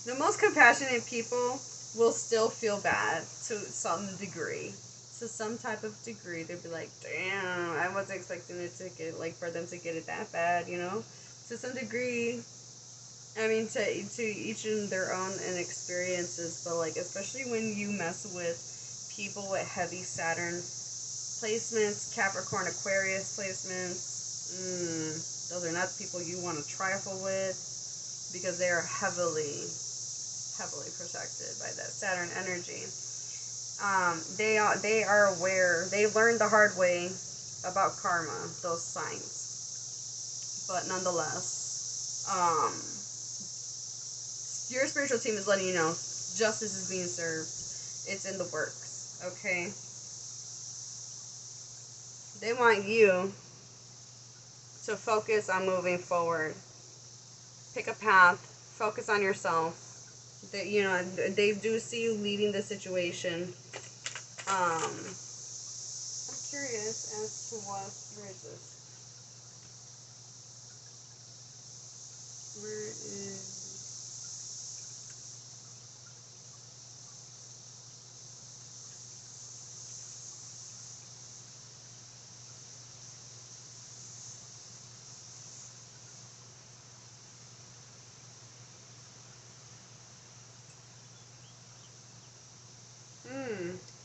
the most compassionate people will still feel bad to some degree. To some type of degree, they'd be like, "Damn, I wasn't expecting it to get like for them to get it that bad," you know. To some degree, I mean, to each in their own and experiences, but like especially when you mess with people with heavy Saturn placements, Capricorn, Aquarius placements, those are not the people you want to trifle with because they are heavily protected by that Saturn energy. They are aware. They learned the hard way about karma, those signs. But nonetheless, your spiritual team is letting you know justice is being served. It's in the works. Okay. They want you to focus on moving forward. Pick a path. Focus on yourself. They do see you leading the situation. I'm curious as to where is this? Where is...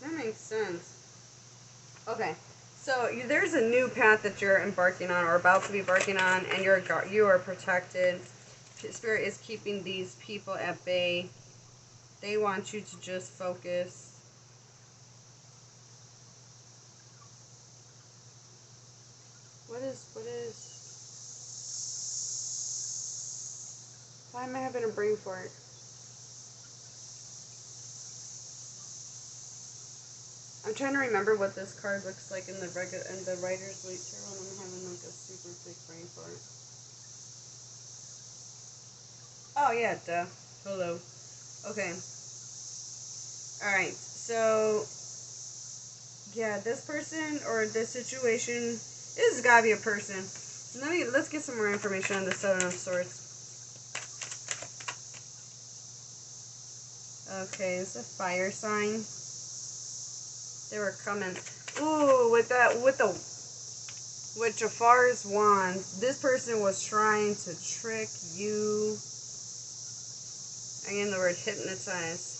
That makes sense. Okay, so there's a new path that you're embarking on or about to be embarking on, and you are protected. Spirit is keeping these people at bay. They want you to just focus. What is... Why am I having a brain fart? I'm trying to remember what this card looks like in the Writer's Waite Tarot, and I'm having like a super big brain fart. Oh yeah, duh. Hello. Okay. Alright, so yeah, this person or this situation, this has gotta be a person. Let's get some more information on the Seven of Swords. Okay, it's a fire sign. They were coming. Ooh, with Jafar's wand, this person was trying to trick you. Again, the word hypnotize.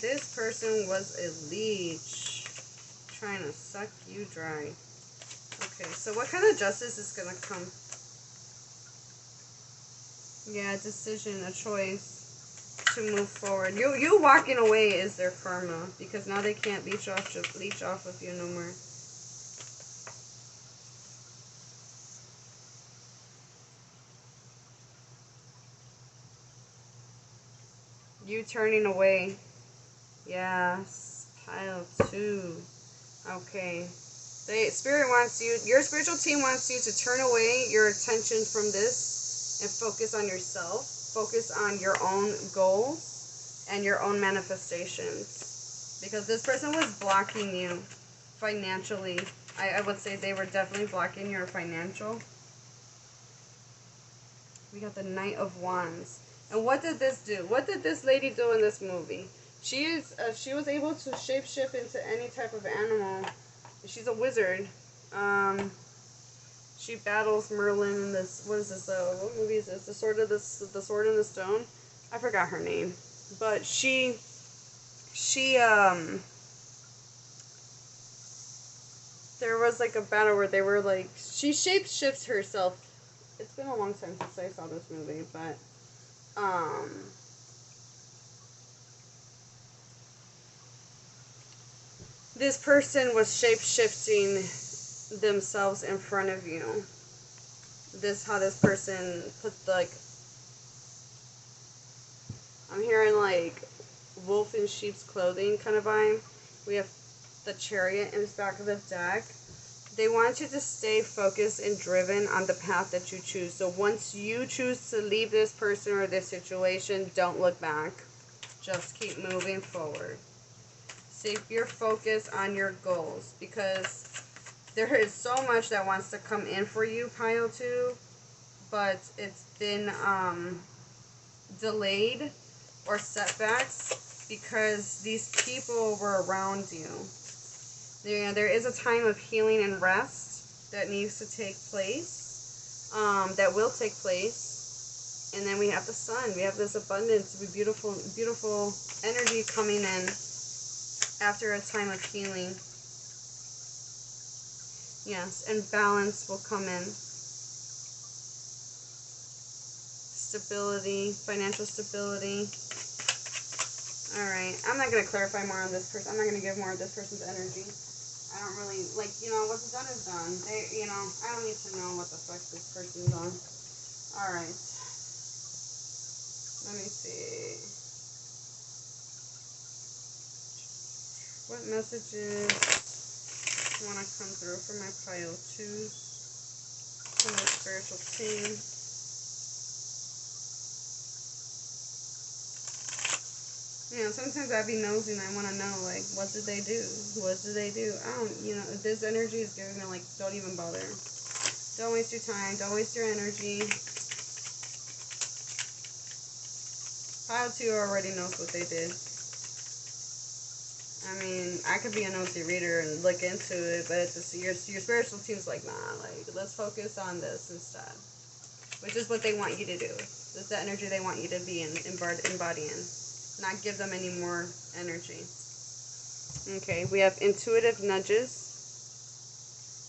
This person was a leech trying to suck you dry. Okay, so what kind of justice is going to come? Yeah, a decision, a choice to move forward. You walking away is their karma because now they can't leech off of you no more. You turning away. Yes, pile 2. Okay. Spirit wants you, your spiritual team wants you to turn away your attention from this and focus on yourself. Focus on your own goals and your own manifestations. Because this person was blocking you financially. I would say they were definitely blocking your financial. We got the Knight of Wands. And what did this do? What did this lady do in this movie? She was able to shapeshift into any type of animal. She's a wizard. She battles Merlin in this. What is this? What movie is this? The Sword in the Stone. I forgot her name, but she there was like a battle where they were like she shapeshifts herself. It's been a long time since I saw this movie, but this person was shape-shifting themselves in front of you. How this person put like, I'm hearing like wolf in sheep's clothing kind of vibe. We have the Chariot in the back of the deck. They want you to stay focused and driven on the path that you choose. So once you choose to leave this person or this situation, don't look back. Just keep moving forward. Stay your focus on your goals, because there is so much that wants to come in for you, pile 2, but it's been delayed or setbacks because these people were around you. There is a time of healing and rest that needs to take place, that will take place. And then we have the sun. We have this abundance, beautiful, beautiful energy coming in after a time of healing. Yes, and balance will come in. Stability, financial stability. Alright, I'm not going to clarify more on this person. I'm not going to give more of this person's energy. I don't really, like, what's done is done. I don't need to know what the fuck this person's on. Alright. Let me see. What messages want to come through for my pile 2s from the spiritual team? Sometimes I'd be nosy and I want to know, like, what did they do? What did they do? I don't, this energy is giving me, like, don't even bother. Don't waste your time. Don't waste your energy. Pile 2 already knows what they did. I mean, I could be a nosy reader and look into it, but your spiritual team's like, nah, like, let's focus on this instead. Which is what they want you to do. That's the energy they want you to be embodying. Not give them any more energy. Okay, we have intuitive nudges.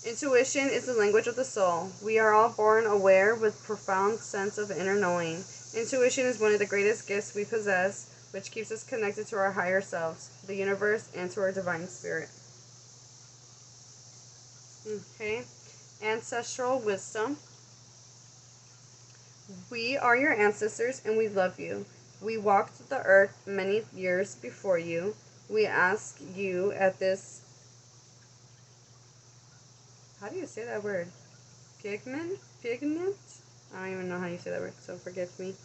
Intuition is the language of the soul. We are all born aware with profound sense of inner knowing. Intuition is one of the greatest gifts we possess, which keeps us connected to our higher selves, the universe, and to our divine spirit. Okay, ancestral wisdom. We are your ancestors and we love you. We walked the earth many years before you. We ask you at this... How do you say that word? Pigment? I don't even know how you say that word, so forgive me.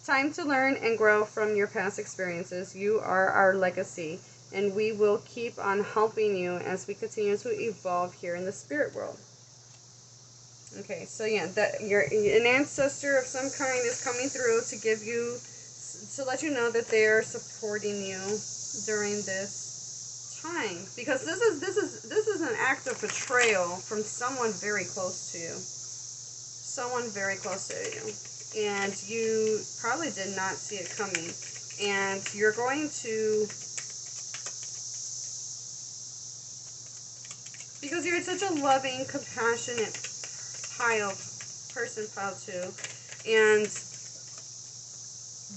Time to learn and grow from your past experiences. You are our legacy, and we will keep on helping you as we continue to evolve here in the spirit world. Okay, so yeah, an ancestor of some kind is coming through to give you... to let you know that they are supporting you during this time, because this is an act of betrayal from someone very close to you, and you probably did not see it coming, and you're going to, because you're such a loving, compassionate pile 2, and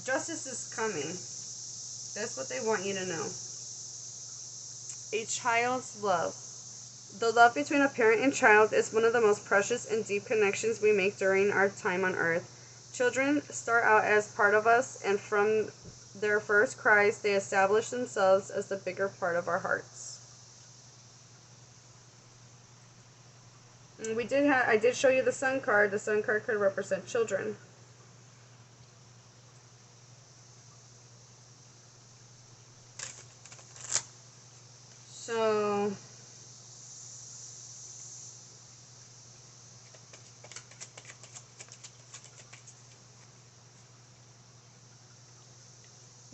justice is coming. That's what they want you to know. A child's love. The love between a parent and child is one of the most precious and deep connections we make during our time on earth. Children start out as part of us, and from their first cries, they establish themselves as the bigger part of our hearts. And I did show you the sun card. The sun card could represent children. So,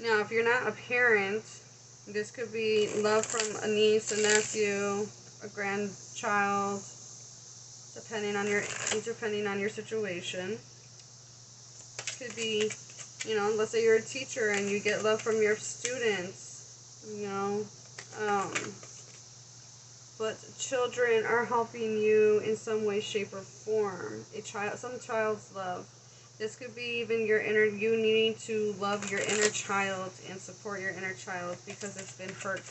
now if you're not a parent, this could be love from a niece, a nephew, a grandchild, depending on your situation. Could be, let's say you're a teacher and you get love from your students, but children are helping you in some way, shape, or form. Some child's love. This could be even you needing to love your inner child and support your inner child because it's been hurt.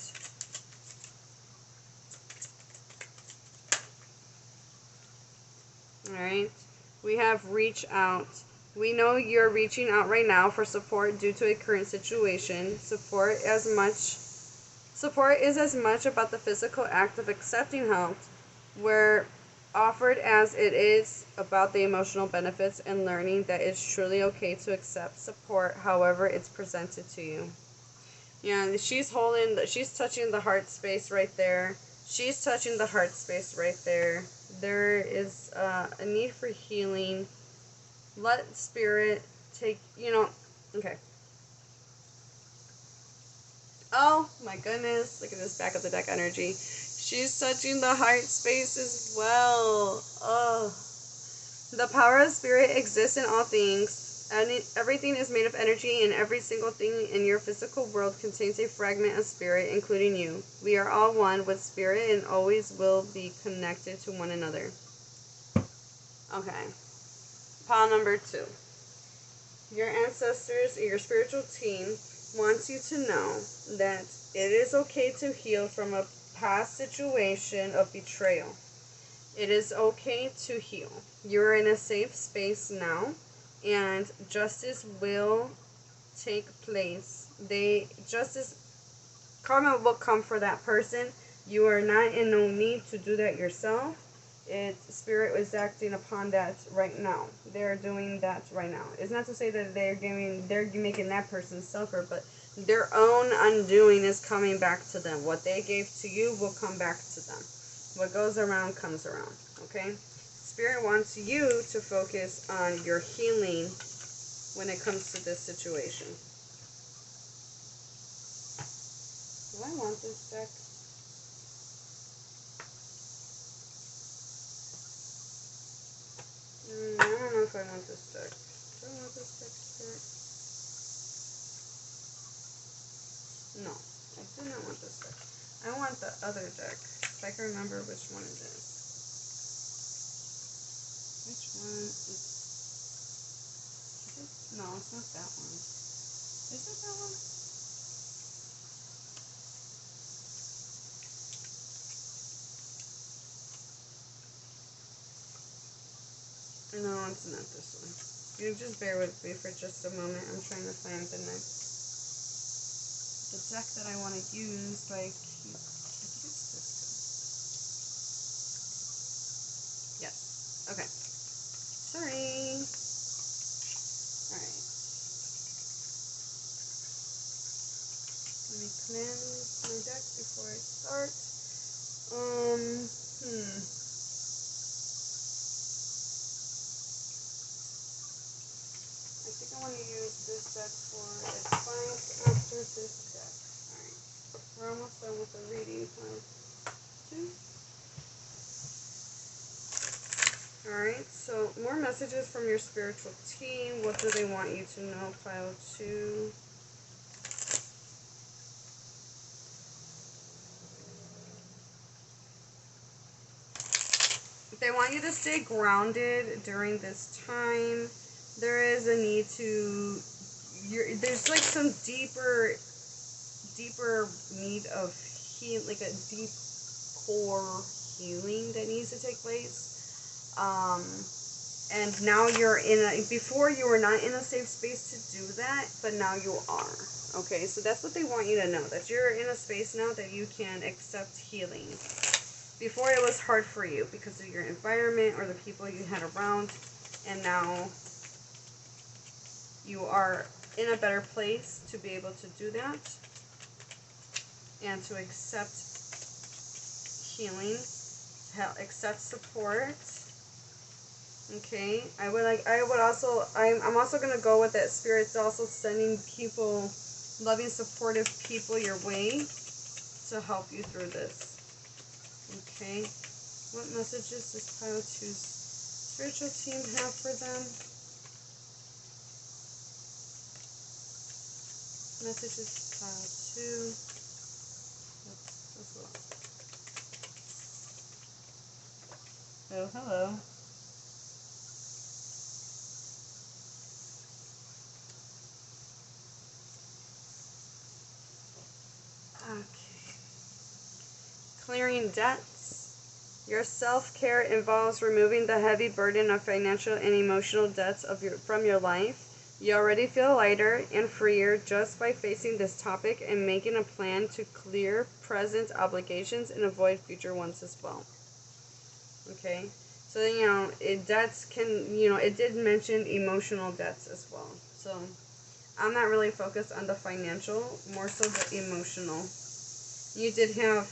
Alright, we have reach out. We know you're reaching out right now for support due to a current situation. Support is as much about the physical act of accepting help Where offered as it is about the emotional benefits and learning that it's truly okay to accept support however it's presented to you. Yeah, she's touching the heart space right there. She's touching the heart space right there. There is a need for healing. Let spirit take, okay. Oh my goodness, look at this back of the deck energy. She's touching the heart space as well. Oh. The power of spirit exists in all things. Everything is made of energy, and every single thing in your physical world contains a fragment of spirit, including you. We are all one with spirit and always will be connected to one another. Okay. Pile number 2. Your ancestors, your spiritual team, wants you to know that it is okay to heal from a past situation of betrayal. It is okay to heal. You're in a safe space now, and justice will take place. Karma will come for that person. You are not in no need to do that yourself. Spirit is acting upon that right now. They're doing that right now. It's not to say that they're making that person suffer, but their own undoing is coming back to them. What they gave to you will come back to them. What goes around comes around. Okay? Spirit wants you to focus on your healing when it comes to this situation. Do I want this deck? I don't know if I want this deck. Do I want this deck, Spirit? No, I do not want this deck. I want the other deck. If I can remember which one it is. Which one is it? No, it's not that one. Is it that one? No, it's not this one. You just bear with me for just a moment. I'm trying to find the deck that I want to use, but I think it's this one. Yes. Okay. Sorry. Alright. Let me cleanse my deck before I start. I think I want to use this deck for advice after this deck. Alright. We're almost done with the reading part 2. Alright, so more messages from your spiritual team. What do they want you to know? Pile 2. They want you to stay grounded during this time. There is a need to... there's like some deeper need of heal, like a deep core healing that needs to take place. And now you're before you were not in a safe space to do that, but now you are. Okay, so that's what they want you to know, that you're in a space now that you can accept healing. Before it was hard for you because of your environment or the people you had around, and now you are in a better place to be able to do that and to accept healing, accept support. Okay, I'm also gonna go with that. Spirit's also sending people, loving, supportive people your way to help you through this. Okay, what messages does pile 2's spiritual team have for them? Messages pile 2. Oh, hello. Okay. Clearing debts. Your self-care involves removing the heavy burden of financial and emotional debts from your life. You already feel lighter and freer just by facing this topic and making a plan to clear present obligations and avoid future ones as well. Okay, so then, debts can, it did mention emotional debts as well. So I'm not really focused on the financial, more so the emotional. You did have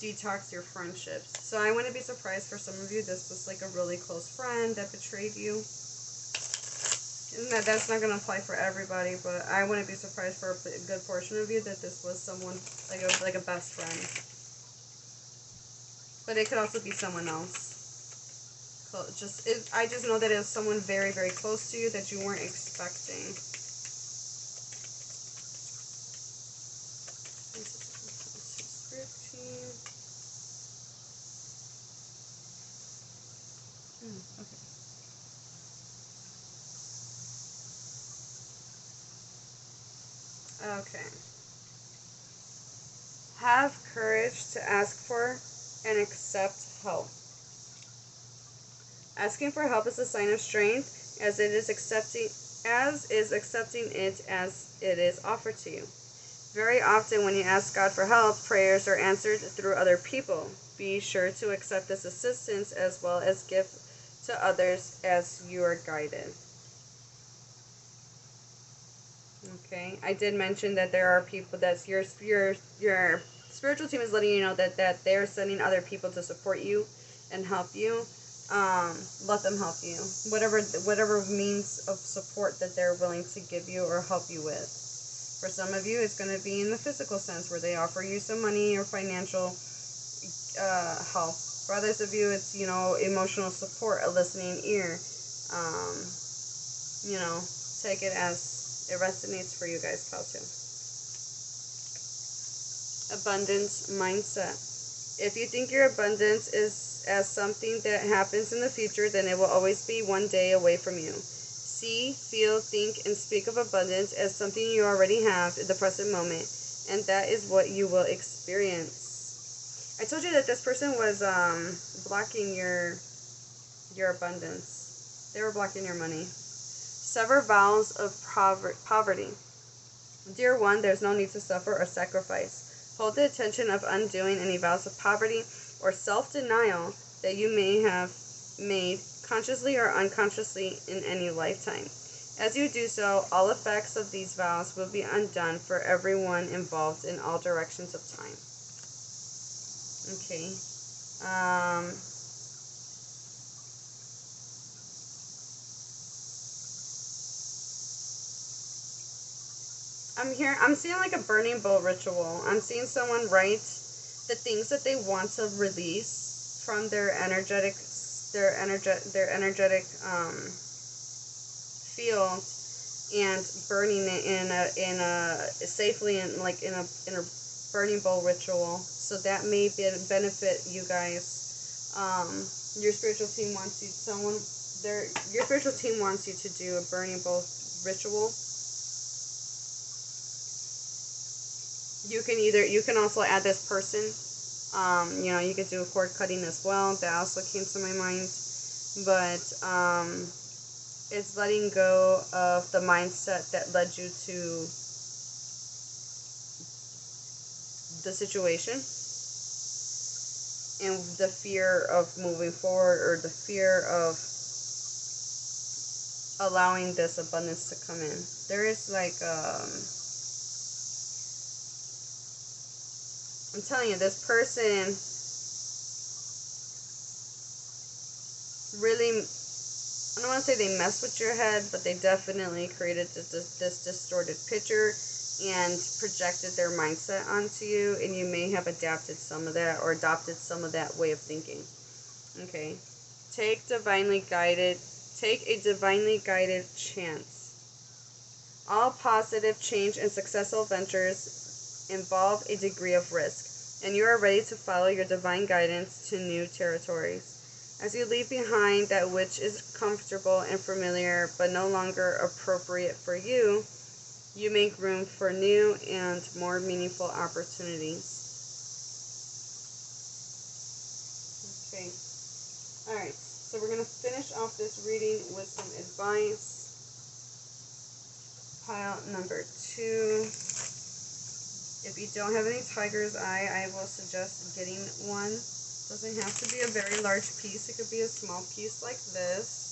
detox your friendships. So I wouldn't be surprised for some of you this was like a really close friend that betrayed you. And that's not going to apply for everybody, but I wouldn't be surprised for a good portion of you that this was someone like a best friend. But it could also be someone else. I just know that it was someone very, very close to you that you weren't expecting. Okay. Have courage to ask for and accept help. Asking for help is a sign of strength, as is accepting it as it is offered to you. Very often when you ask God for help, prayers are answered through other people. Be sure to accept this assistance as well as give to others as you are guided. Okay, I did mention that there are people that's your spiritual team is letting you know that they're sending other people to support you and help you. Let them help you. Whatever means of support that they're willing to give you or help you with. For some of you, it's going to be in the physical sense where they offer you some money or financial help. For others of you, it's emotional support, a listening ear. Take it as it resonates for you guys, pal, too. Abundance mindset. If you think your abundance is as something that happens in the future, then it will always be one day away from you. See, feel, think, and speak of abundance as something you already have in the present moment, and that is what you will experience. I told you that this person was blocking your abundance. They were blocking your money. Sever vows of poverty. Dear one, there's no need to suffer or sacrifice. Hold the attention of undoing any vows of poverty or self-denial that you may have made consciously or unconsciously in any lifetime. As you do so, all effects of these vows will be undone for everyone involved in all directions of time. Okay. I'm seeing like a burning bowl ritual. I'm seeing someone write the things that they want to release from their energetic field and burning it in a safely in a burning bowl ritual. So that may benefit you guys. Your spiritual team wants your spiritual team wants you to do a burning bowl ritual. You can also add this person. You could do a cord cutting as well. That also came to my mind. But it's letting go of the mindset that led you to the situation and the fear of moving forward or the fear of allowing this abundance to come in. There is I'm telling you, this person really, I don't want to say they messed with your head, but they definitely created this distorted picture and projected their mindset onto you, and you may have adapted some of that or adopted some of that way of thinking. Okay. Take a divinely guided chance. All positive change and successful ventures involve a degree of risk, and you are ready to follow your divine guidance to new territories. As you leave behind that which is comfortable and familiar but no longer appropriate for you, you make room for new and more meaningful opportunities. Okay. Alright, so we're going to finish off this reading with some advice. Pile number 2. If you don't have any tiger's eye, I will suggest getting one Doesn't have to be a very large piece. It could be a small piece like this.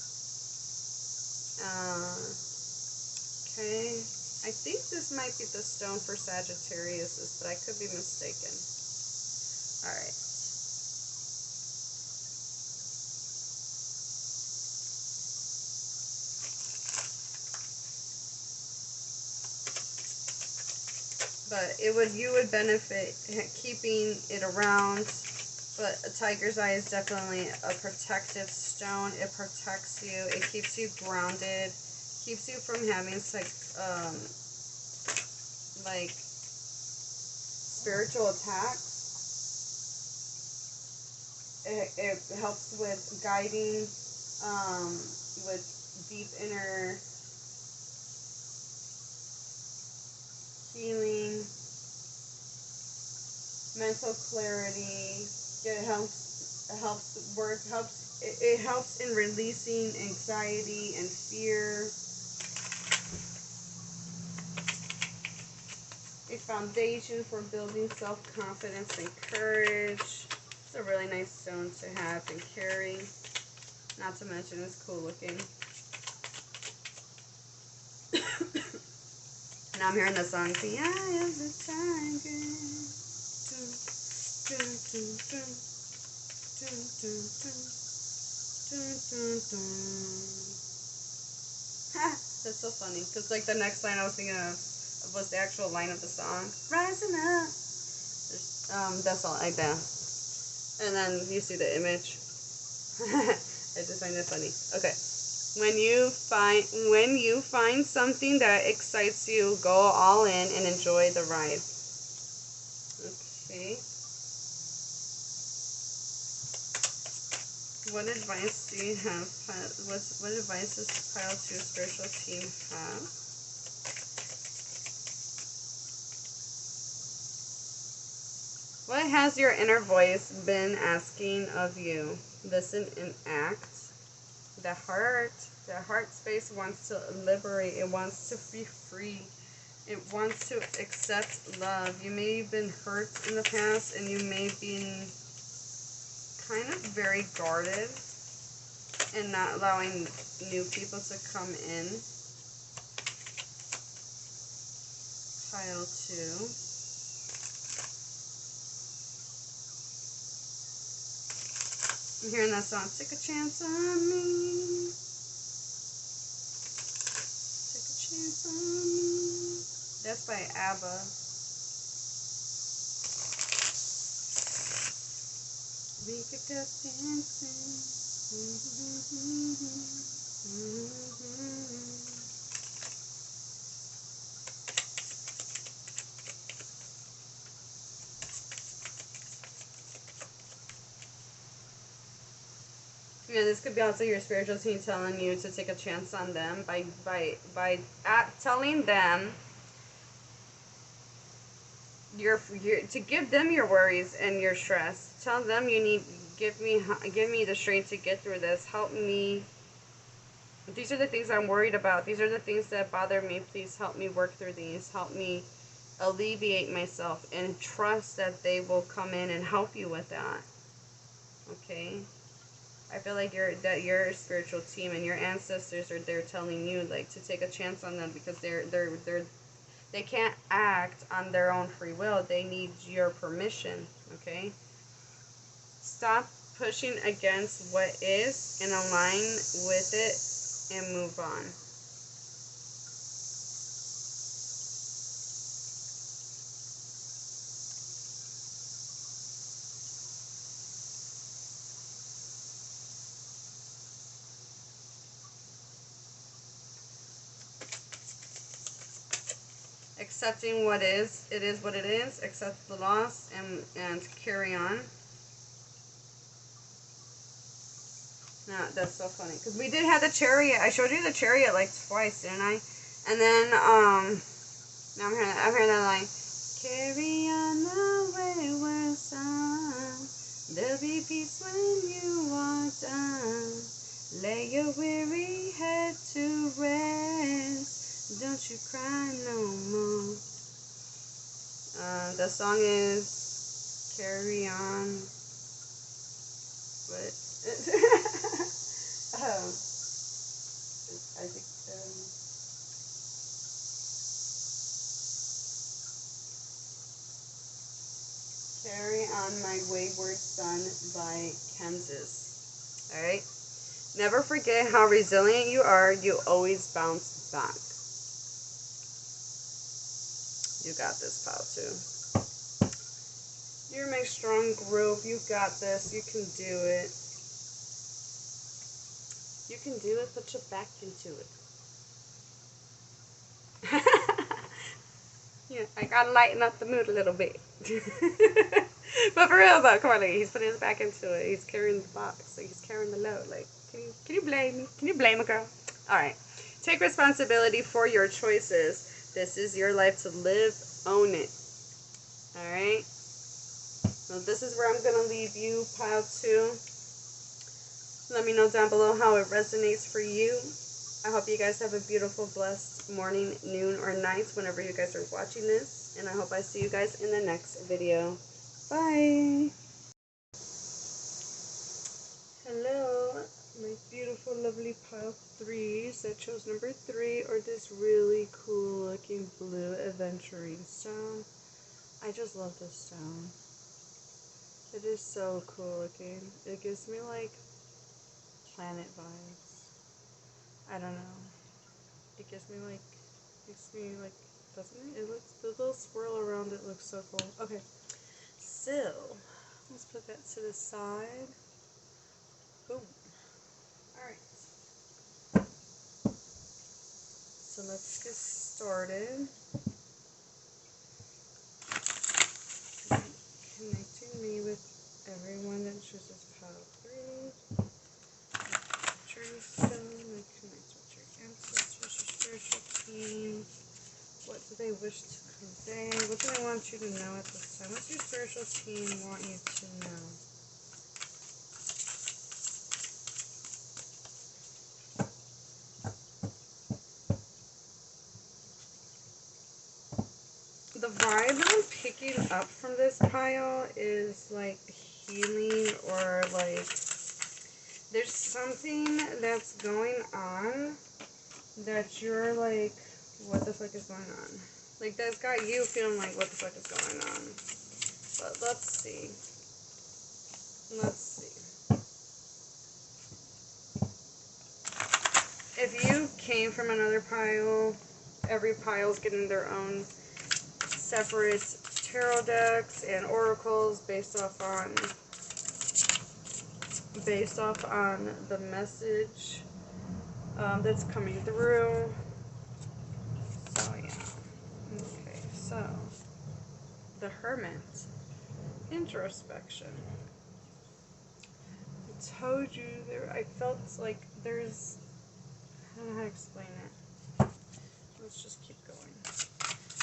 Okay. I think this might be the stone for Sagittarius, but I could be mistaken. Alright. But you would benefit keeping it around. But a tiger's eye is definitely a protective stone. It protects you. It keeps you grounded. Keeps you from having like spiritual attacks. It helps with guiding, with deep inner healing, mental clarity. It helps in releasing anxiety and fear. A foundation for building self-confidence and courage. It's a really nice stone to have and carry. Not to mention it's cool looking. Now I'm hearing the song, The Eye of the Tiger. That's so funny, because like the next line I was thinking of was the actual line of the song. Rising up. That's all like that. And then you see the image. I just find it funny. Okay. When you find something that excites you, go all in and enjoy the ride. Okay. What advice do you have? What advice does Pile 2 spiritual team have? What has your inner voice been asking of you? Listen and act. The heart space wants to liberate. It wants to be free. It wants to accept love. You may have been hurt in the past, and you may have been kind of very guarded and not allowing new people to come in. Pile 2. I'm hearing that song, Take a Chance on Me. Take a chance on me. That's by ABBA. We could go dancing. Yeah, this could be also your spiritual team telling you to take a chance on them by telling them to give them your worries and your stress. Tell them you need give me the strength to get through this. Help me. These are the things I'm worried about. These are the things that bother me. Please help me work through these. Help me alleviate myself, and trust that they will come in and help you with that. Okay? I feel like your spiritual team and your ancestors are there telling you like to take a chance on them, because they can't act on their own free will. They need your permission, okay? Stop pushing against what is and align with it and move on. Accepting what is, it is what it is. Accept the loss and carry on. No, that's so funny, because we did have the Chariot. I showed you the Chariot like twice, didn't I? And then now I'm hearing that line. Carry on the wayward son. There'll be peace when you are done. Lay your weary head to rest. Don't you cry no more. The song is Carry On. but I think Carry on My Wayward Son by Kansas. Alright? Never forget how resilient you are. You always bounce back. You got this, pal, too. You're my strong group. You got this. You can do it. You can do it. Put your back into it. Yeah, I gotta lighten up the mood a little bit. But for real though, come on, like, he's putting his back into it. He's carrying the box. Like, he's carrying the load. Like, can you blame me? Can you blame a girl? Alright. Take responsibility for your choices. This is your life to live. Own it. Alright? So this is where I'm gonna leave you, pile 2. Let me know down below how it resonates for you. I hope you guys have a beautiful, blessed morning, noon, or night whenever you guys are watching this. And I hope I see you guys in the next video. Bye! Hello, my beautiful, lovely pile 3s that chose number 3, or this really cool looking blue aventurine stone. I just love this stone. It is so cool looking. It gives me like planet vibes. I don't know. It gives me like, doesn't it? It looks, the little swirl around it looks so cool. Okay, so let's put that to the side. Boom. Alright. So let's get started. Connecting me with everyone that chooses pile 3. True stone. I connect with your ancestors, your spiritual team. What do they wish to convey? What do they want you to know at this time? What's your spiritual team want you to know? The vibe I'm picking up from this pile is like healing, or like there's something that's going on that you're like, what the fuck is going on? Like, that's got you feeling like, what the fuck is going on? But let's see. Let's see. If you came from another pile, every pile's getting their own separate tarot decks and oracles based off on the message that's coming through. So yeah. Okay, so the Hermit, introspection. I told you there. I felt like there's. I don't know how to explain it. Let's just keep going.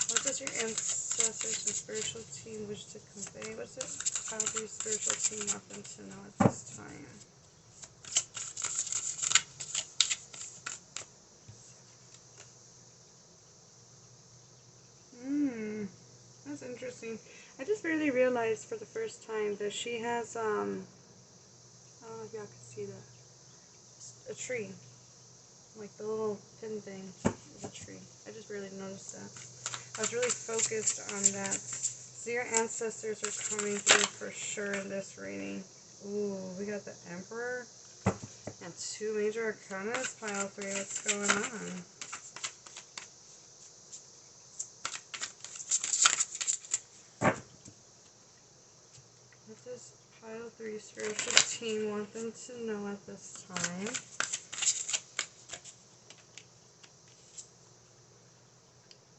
What does your ancestors and spiritual team wish to convey? What's it? How do your spiritual team want them to know at this time? That's interesting. I just really realized for the first time that she has, I don't know if y'all can see that, a tree. Like the little pin thing is a tree. I just really noticed that. I was really focused on that. So your ancestors are coming through for sure in this reading. Ooh, we got the Emperor and 2 major arcana. Pile 3, what's going on? What does pile 3 spiritual team want them to know at this time?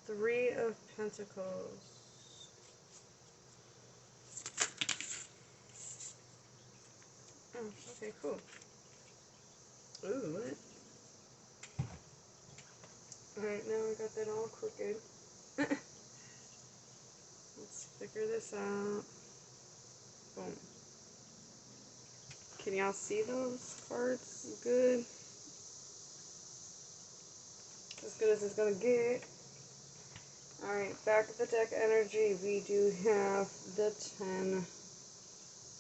Three of Pentacles. Oh, okay, cool. Ooh, what? Alright, now I got that all crooked. Let's figure this out. Boom. Can y'all see those cards good? As good as it's gonna get. Alright, back of the deck energy, we do have the 10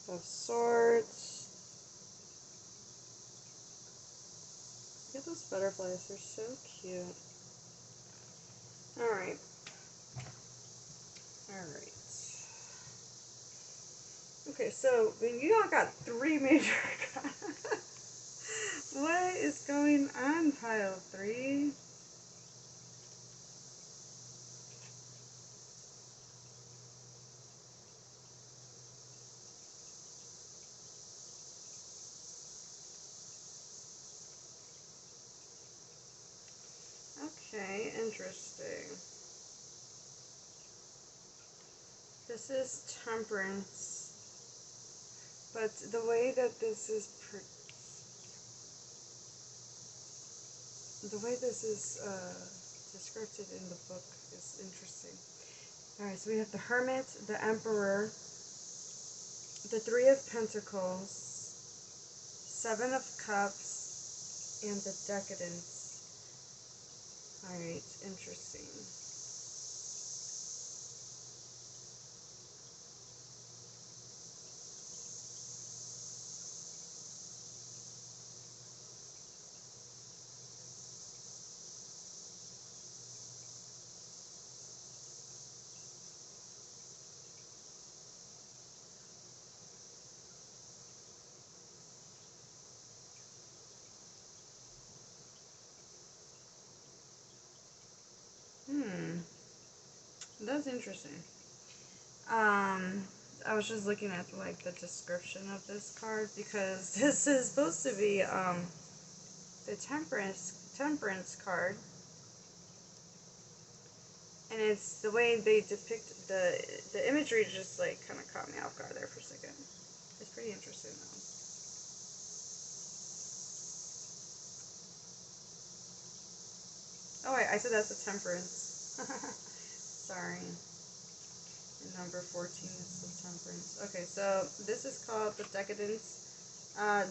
of Swords, Look at those butterflies. They're so cute. Alright. Alright. Okay, so you all got 3 major What is going on, pile 3? Okay, interesting. This is temperance, but the way that this is described in the book is interesting. Alright, so we have the Hermit, the Emperor, the 3 of Pentacles, 7 of Cups, and the Decadence. Alright, interesting. That's interesting. I was just looking at like the description of this card because this is supposed to be the temperance card, and it's the way they depict the imagery just like kind of caught me off guard there for a second. It's pretty interesting though. Oh wait, I said that's a temperance. Sorry. Number 14 is the temperance. Okay, so this is called the Decadence.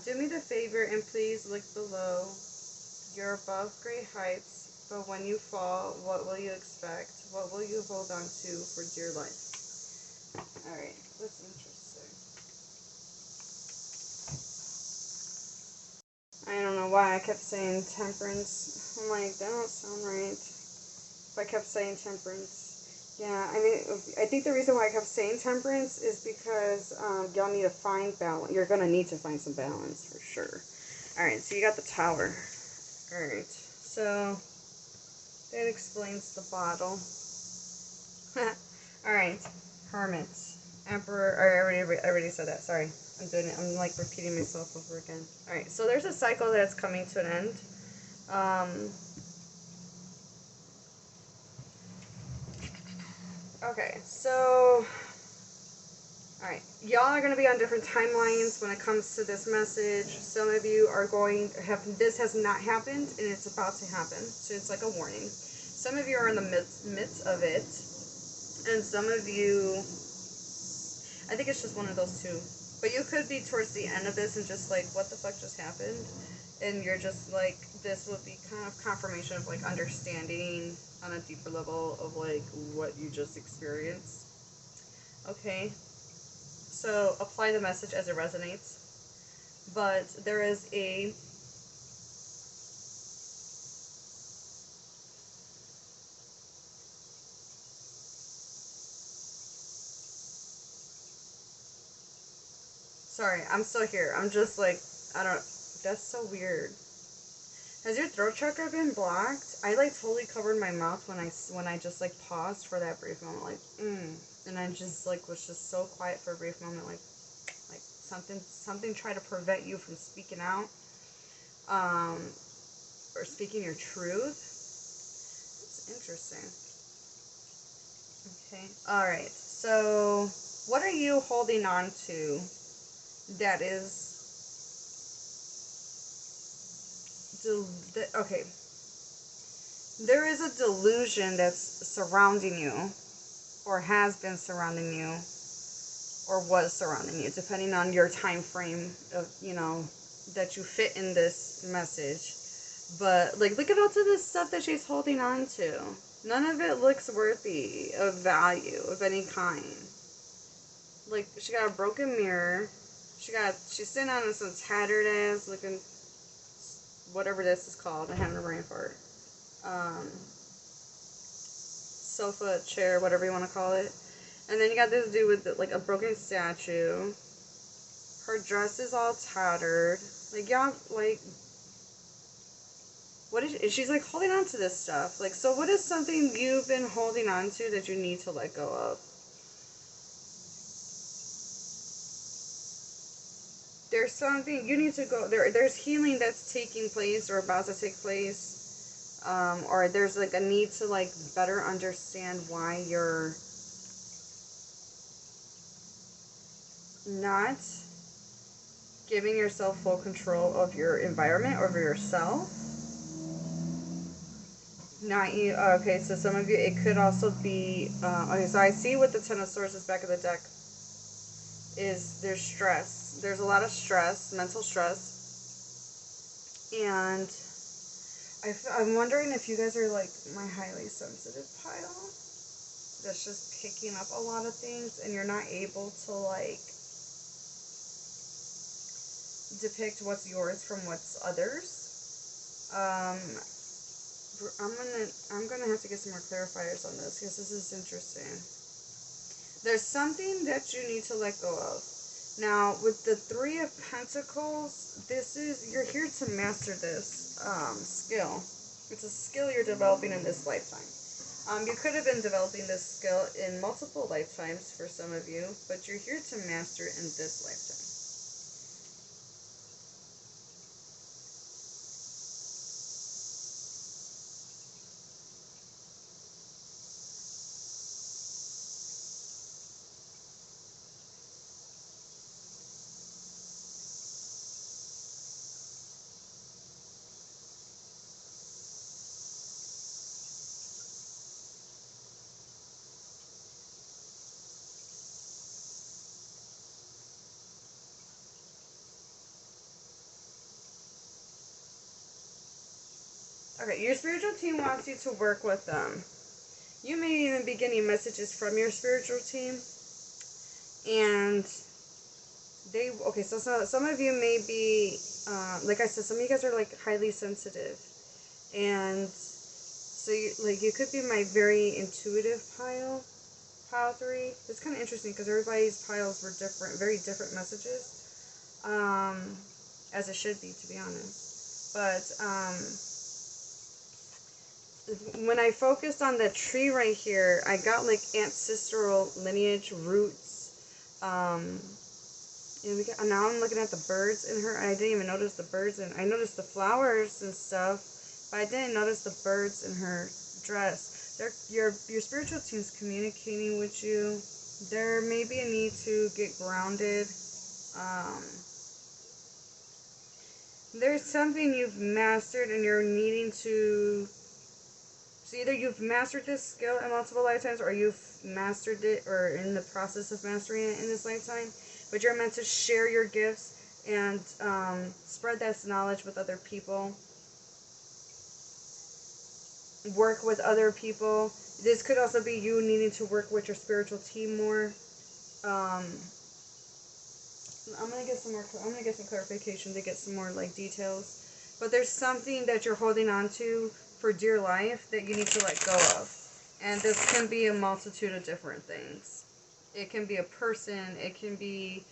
Do me the favor and please look below. You're above great heights, but when you fall, what will you expect? What will you hold on to for dear life? Alright, that's interesting. I don't know why I kept saying temperance. I'm like, that don't sound right. If I kept saying temperance. Yeah, I mean, I think the reason why I kept saying temperance is because y'all need to find balance. You're going to need to find some balance for sure. Alright, so you got the Tower. Alright, so that explains the bottle. Alright, Hermit. Emperor, I already said that, sorry. I'm doing it, I'm like repeating myself over again. Alright, so there's a cycle that's coming to an end. Okay, so, alright, y'all are going to be on different timelines when it comes to this message. Some of you are going to have, this has not happened, and it's about to happen, so it's like a warning. Some of you are in the midst of it, and some of you, I think it's just one of those two. But you could be towards the end of this and just like, what the fuck just happened? And you're just like, this would be kind of confirmation of like understanding on a deeper level of like what you just experienced. Okay, so apply the message as it resonates. But there is a sorry, I'm still here. I'm just like, I don't, that's so weird. Has your throat chakra been blocked? I like totally covered my mouth when I just like paused for that brief moment, like and I just like was just so quiet for a brief moment, like something tried to prevent you from speaking out, or speaking your truth. It's interesting. Okay, all right. So, what are you holding on to that is okay? There is a delusion that's surrounding you, or has been surrounding you, or was surrounding you, depending on your time frame of, you know, that you fit in this message. But like, look at all of this stuff that she's holding on to. None of it looks worthy of value of any kind. Like, she got a broken mirror. She's sitting on some tattered ass looking whatever this is called. I'm having a brain fart. Sofa, chair, whatever you want to call it. And then you got this dude with like a broken statue. Her dress is all tattered. Like, yeah, like, what is she's like holding on to this stuff. Like, so what is something you've been holding on to that you need to let go of? There's something you need to go there's healing that's taking place or about to take place, or there's like a need to like better understand why you're not giving yourself full control of your environment, over yourself. Not you. Okay, so some of you, it could also be, okay, so I see with the Ten of Swords is back of the deck is there's stress. There's a lot of stress, mental stress. And I'm wondering if you guys are like my highly sensitive pile that's just picking up a lot of things and you're not able to like depict what's yours from what's others. I'm gonna have to get some more clarifiers on this because this is interesting. There's something that you need to let go of. Now, with the Three of Pentacles, you're here to master this skill. It's a skill you're developing in this lifetime. You could have been developing this skill in multiple lifetimes for some of you, but you're here to master it in this lifetime. Okay, your spiritual team wants you to work with them. You may even be getting messages from your spiritual team. And so some of you may be, like I said, some of you guys are like highly sensitive. And so you could be my very intuitive pile 3. It's kind of interesting because everybody's piles were different, very different messages. As it should be, to be honest. But, when I focused on the tree right here, I got like ancestral lineage, roots. Now I'm looking at the birds in her. I didn't even notice the birds, and I noticed the flowers and stuff, but I didn't notice the birds in her dress. Your spiritual team's communicating with you. There may be a need to get grounded. There's something you've mastered and you're needing to. So either you've mastered this skill in multiple lifetimes, or you've mastered it, or in the process of mastering it in this lifetime. But you're meant to share your gifts and spread that knowledge with other people. Work with other people. This could also be you needing to work with your spiritual team more. I'm gonna get some clarification to get some more like details. But there's something that you're holding on to for dear life that you need to let go of. And this can be a multitude of different things. It can be a person, it can be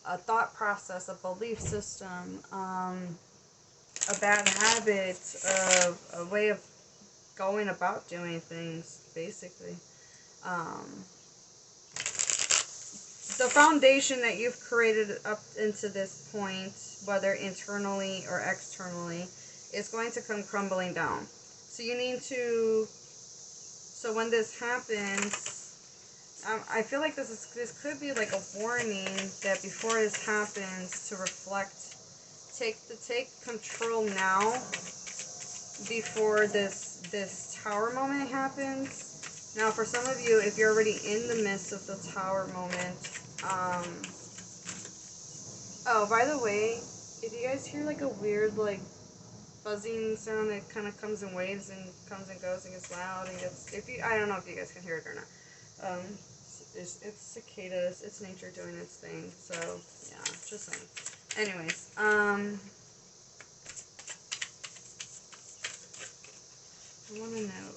a thought process, a belief system, a bad habit, a way of going about doing things, basically. The foundation that you've created up into this point, whether internally or externally, is going to come crumbling down. So you need to, so when this happens, I feel like this could be like a warning that before this happens, to reflect, take control now, before this tower moment happens. Now for some of you, if you're already in the midst of the tower moment, oh, by the way, if you guys hear like a weird like buzzing sound that kind of comes in waves and comes and goes and gets loud and gets, I don't know if you guys can hear it or not. It's cicadas, it's nature doing its thing, so yeah, just saying. Anyways, I want to know.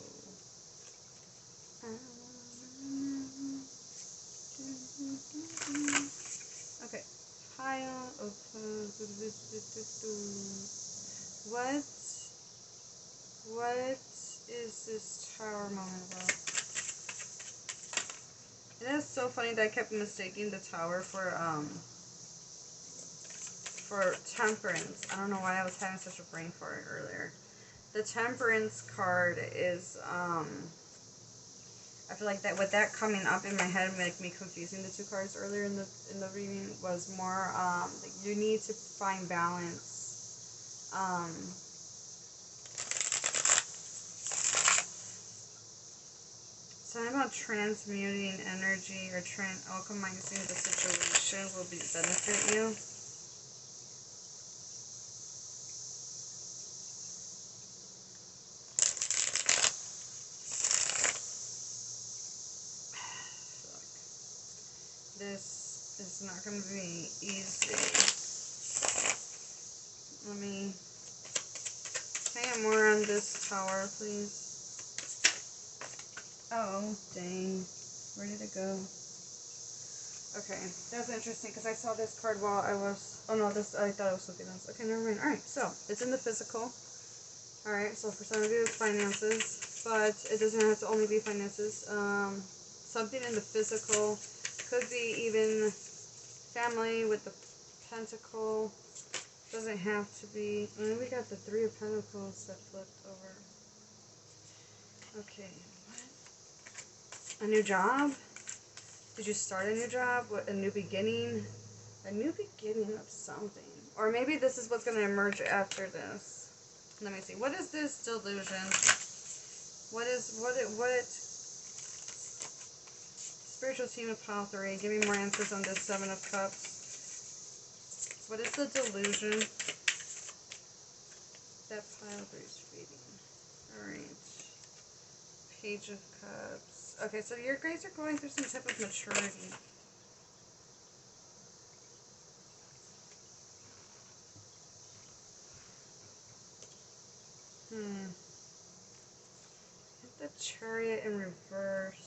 Okay. Pile. Okay. What is this tower moment about? It is so funny that I kept mistaking the tower for temperance. I don't know why I was having such a brain fart earlier. The temperance card is I feel like that with that coming up in my head, like me confusing the two cards earlier in the reading was more like you need to find balance. Something about transmuting energy or alchemizing the situation will benefit you. This is not going to be easy. Let me... Can I get more on this tower, please? Oh, dang. Where did it go? Okay, that's interesting because I saw this card while I was... Oh no, I thought it was something else. Okay, never mind. Alright, so it's in the physical. Alright, so for some of you it's finances, but it doesn't have to only be finances. Something in the physical. Could be even family with the pentacle. Doesn't have to be. And then we got the 3 of Pentacles that flipped over. Okay. What? A new job? Did you start a new job? What? A new beginning? A new beginning of something. Or maybe this is what's going to emerge after this. Let me see. What is this delusion? What? Spiritual team of pile 3. Give me more answers on this 7 of Cups. What is the delusion that pile 3 is feeding? Alright. Page of Cups. Okay, so your guys are going through some type of maturity. The Chariot in reverse.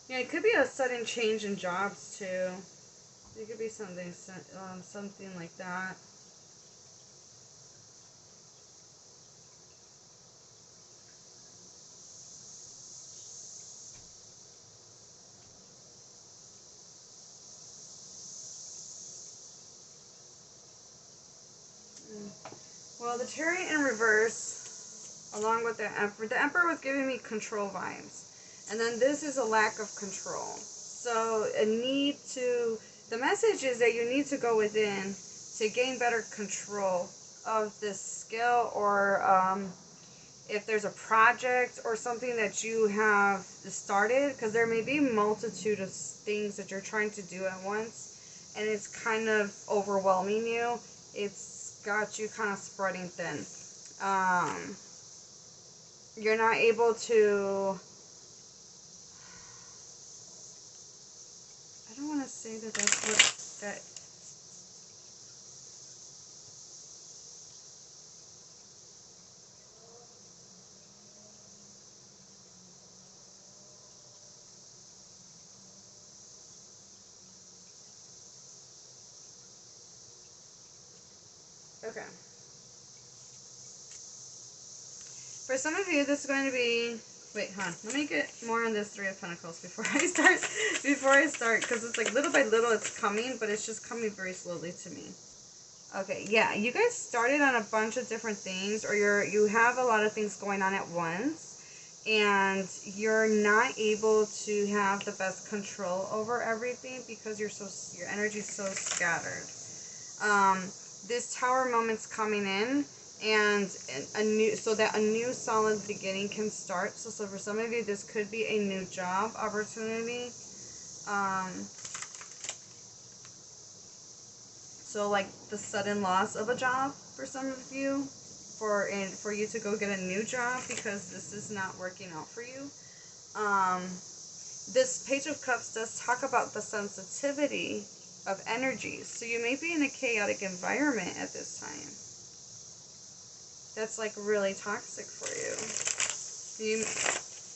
Yeah, it could be a sudden change in jobs too. It could be something like that. Well, the Chariot in reverse, along with the Emperor was giving me control vibes. And then this is a lack of control. So the message is that you need to go within to gain better control of this skill, or if there's a project or something that you have started, because there may be a multitude of things that you're trying to do at once, and it's kind of overwhelming you. It's got you kind of spreading thin. You're not able to... I don't want to say that that's what that... Okay. For some of you, this is going to be... Wait, let me get more on this 3 of Pentacles before I start, because it's like little by little it's coming, but it's just coming very slowly to me. Okay, yeah, you guys started on a bunch of different things, or you have a lot of things going on at once, and you're not able to have the best control over everything because your energy is so scattered. This Tower moment's coming in, and a new solid beginning can start. So for some of you, this could be a new job opportunity. So like the sudden loss of a job for some of you, for you to go get a new job because this is not working out for you. This Page of Cups does talk about the sensitivity of energies. So you may be in a chaotic environment at this time. That's like really toxic for you.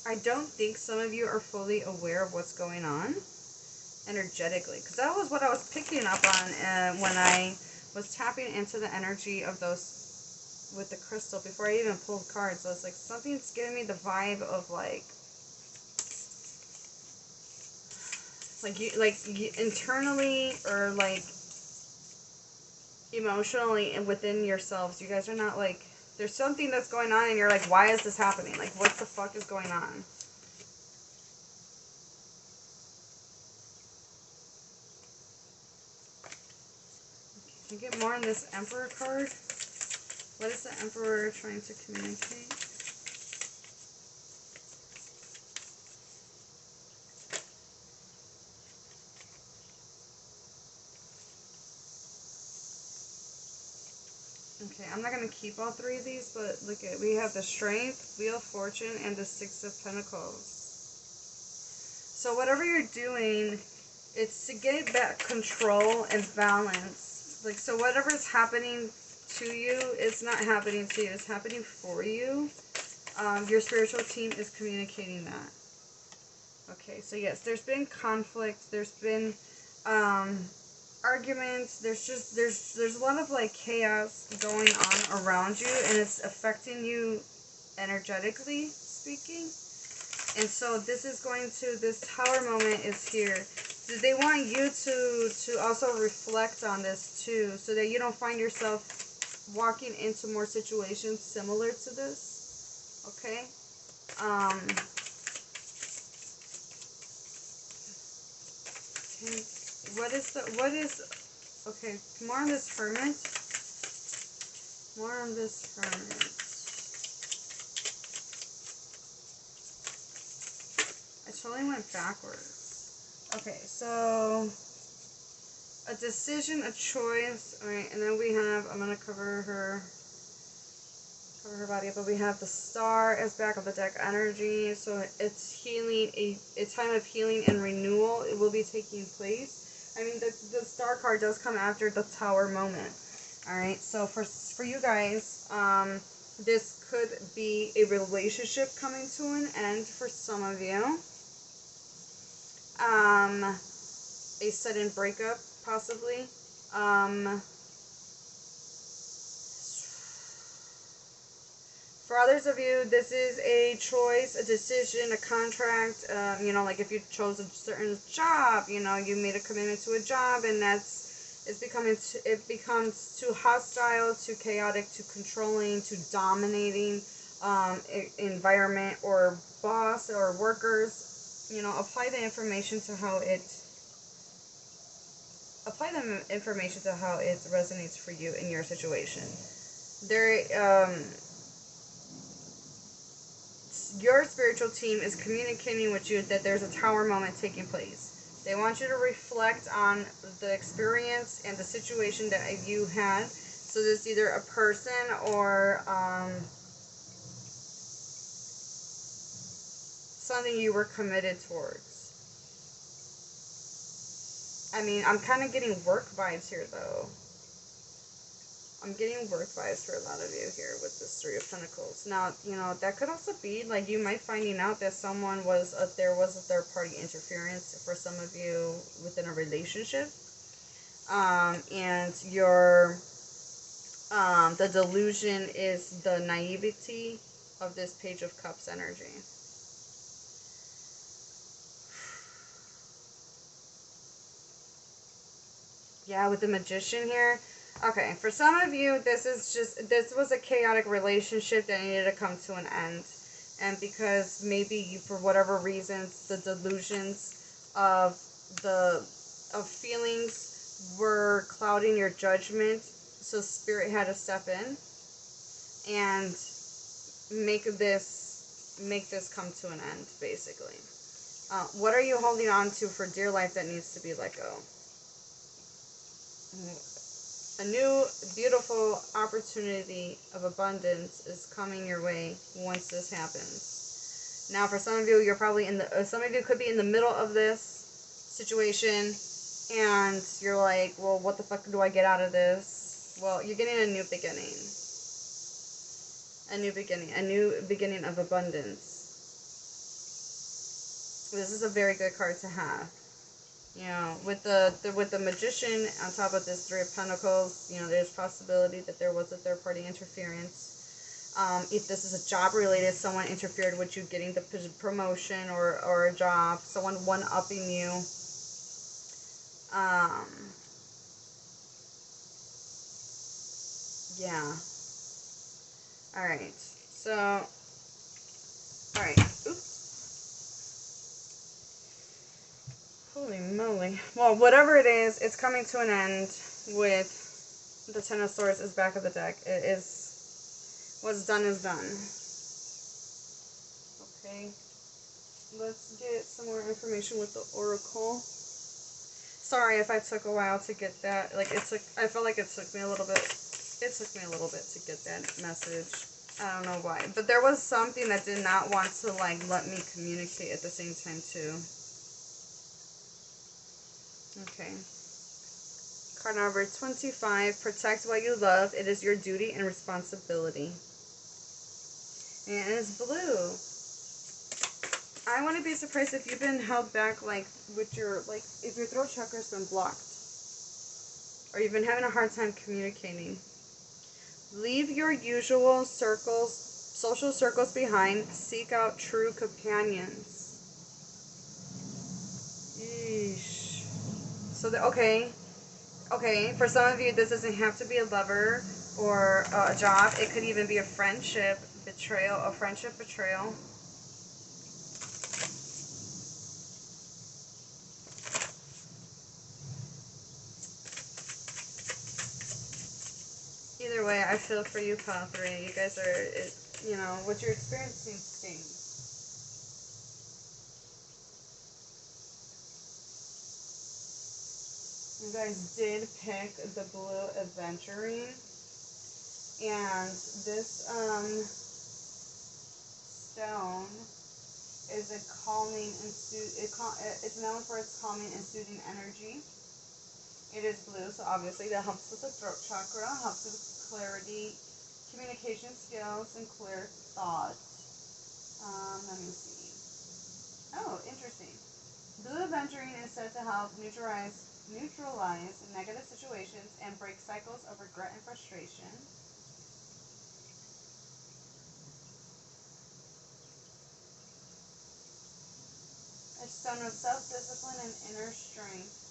I don't think some of you are fully aware of what's going on energetically, because that was what I was picking up on when I was tapping into the energy of those with the crystal before I even pulled cards. I was like, something's giving me the vibe of like you internally or like emotionally and within yourselves, you guys are not like, there's something that's going on and you're like, why is this happening? Like, what the fuck is going on? Can you get more on this Emperor card? What is the Emperor trying to communicate? Okay, I'm not going to keep all three of these, but look at, we have the Strength, Wheel of Fortune, and the Six of Pentacles. So whatever you're doing, it's to get back control and balance. Like, so whatever is happening to you, it's not happening to you, it's happening for you. Your spiritual team is communicating that. Okay, so yes, there's been conflict, there's been arguments, there's a lot of like chaos going on around you, and it's affecting you energetically speaking. And so this is going to, this Tower moment is here. So they want you to also reflect on this too, so that you don't find yourself walking into more situations similar to this. Okay? Okay, more on this Hermit. More on this Hermit. I totally went backwards. Okay, so a decision, a choice. Alright, and then we have, I'm going to cover her body, but we have the Star as back of the deck energy. So it's healing, a time of healing and renewal. It will be taking place. I mean, the Star card does come after the Tower moment. Alright, so for you guys, this could be a relationship coming to an end for some of you. A sudden breakup, possibly. For others of you, this is a choice, a decision, a contract. You know, like if you chose a certain job, you know, you made a commitment to a job, and it becomes too hostile, too chaotic, too controlling, too dominating environment or boss or workers. You know, apply the information to how it resonates for you in your situation. Your spiritual team is communicating with you that there's a Tower moment taking place. They want you to reflect on the experience and the situation that you had. So this is either a person or something you were committed towards. I mean, I'm kind of getting work vibes here, though. I'm getting work vibes for a lot of you here with this Three of Pentacles. Now, you know, that could also be, like, you might finding out that there was a third-party interference for some of you within a relationship. And the delusion is the naivety of this Page of Cups energy. Yeah, with the Magician here. Okay, for some of you, this was a chaotic relationship that needed to come to an end. And because maybe you, for whatever reasons, the delusions of feelings were clouding your judgment, so Spirit had to step in and make this come to an end, basically. What are you holding on to for dear life that needs to be let go? A new, beautiful opportunity of abundance is coming your way once this happens. Now, for some of you, you're probably some of you could be in the middle of this situation, and you're like, well, what the fuck do I get out of this? Well, you're getting a new beginning. A new beginning of abundance. This is a very good card to have. You know, with the Magician on top of this Three of Pentacles, you know, there's possibility that there was a third-party interference. If this is a job-related, someone interfered with you getting the promotion or a job, someone one-upping you. Yeah. Alright, so, alright, oops. Holy moly. Well, whatever it is, it's coming to an end with the Ten of Swords is back of the deck. It is, what's done is done. Okay, let's get some more information with the Oracle. Sorry if I took a while to get that. Like, I felt like it took me a little bit to get that message. I don't know why. But there was something that did not want to, like, let me communicate at the same time, too. Okay. Card number 25. Protect what you love. It is your duty and responsibility. And it's blue. I wouldn't be surprised if you've been held back, like, with your, like, if your throat chakra's been blocked. Or you've been having a hard time communicating. Leave your usual circles, social circles behind. Seek out true companions. Yeesh. So, okay, for some of you, this doesn't have to be a lover or a job. It could even be a friendship betrayal, Either way, I feel for you, pile 3. You guys are, you know, what you're experiencing stings. You guys did pick the blue aventurine, and this stone is a calming and it's known for its calming and soothing energy. It is blue, so obviously that helps with the throat chakra, helps with clarity, communication skills, and clear thought. Let me see. Oh, interesting. Blue aventurine is said to help neutralize negative situations and break cycles of regret and frustration. A stone of self-discipline and inner strength.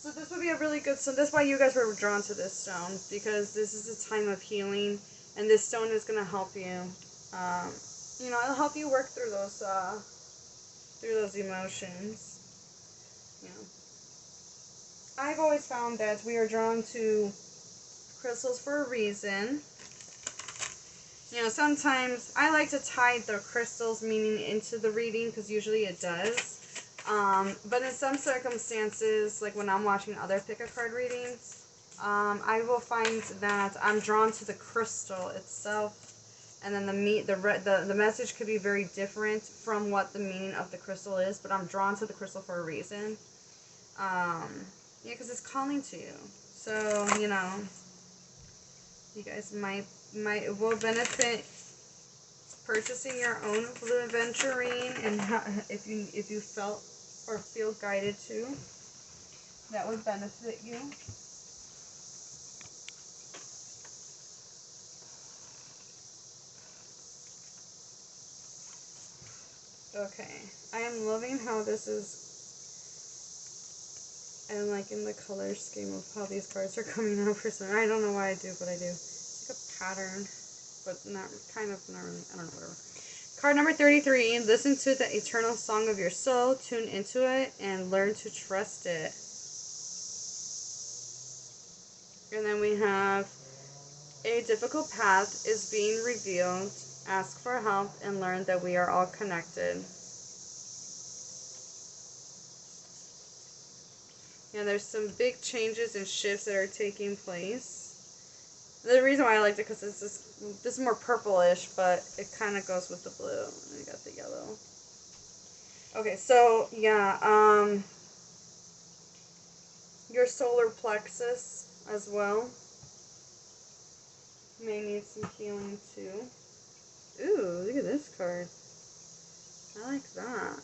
So this would be a really good stone. That's why you guys were drawn to this stone, because this is a time of healing, and this stone is going to help you. You know, it'll help you work through those emotions. You know, I've always found that we are drawn to crystals for a reason. You know, sometimes I like to tie the crystals meaning into the reading, because usually it does. But in some circumstances, like when I'm watching other pick-a-card readings, I will find that I'm drawn to the crystal itself, and then the message could be very different from what the meaning of the crystal is, but I'm drawn to the crystal for a reason. Yeah, because it's calling to you. So, you know, you guys will benefit purchasing your own blue aventurine, and if you felt or feel guided to, that would benefit you. Okay, I am loving how this is, and like in the color scheme of how these cards are coming out for some. I don't know why I do, but I do. It's like a pattern, but not really. I don't know, whatever. Card number 33, listen to the eternal song of your soul, tune into it, and learn to trust it. And then we have, a difficult path is being revealed, ask for help, and learn that we are all connected. Yeah, there's some big changes and shifts that are taking place. The reason why I liked it because this is more purplish, but it kind of goes with the blue. And you got the yellow. Okay, so yeah, your solar plexus as well may need some healing too. Ooh, look at this card. I like that.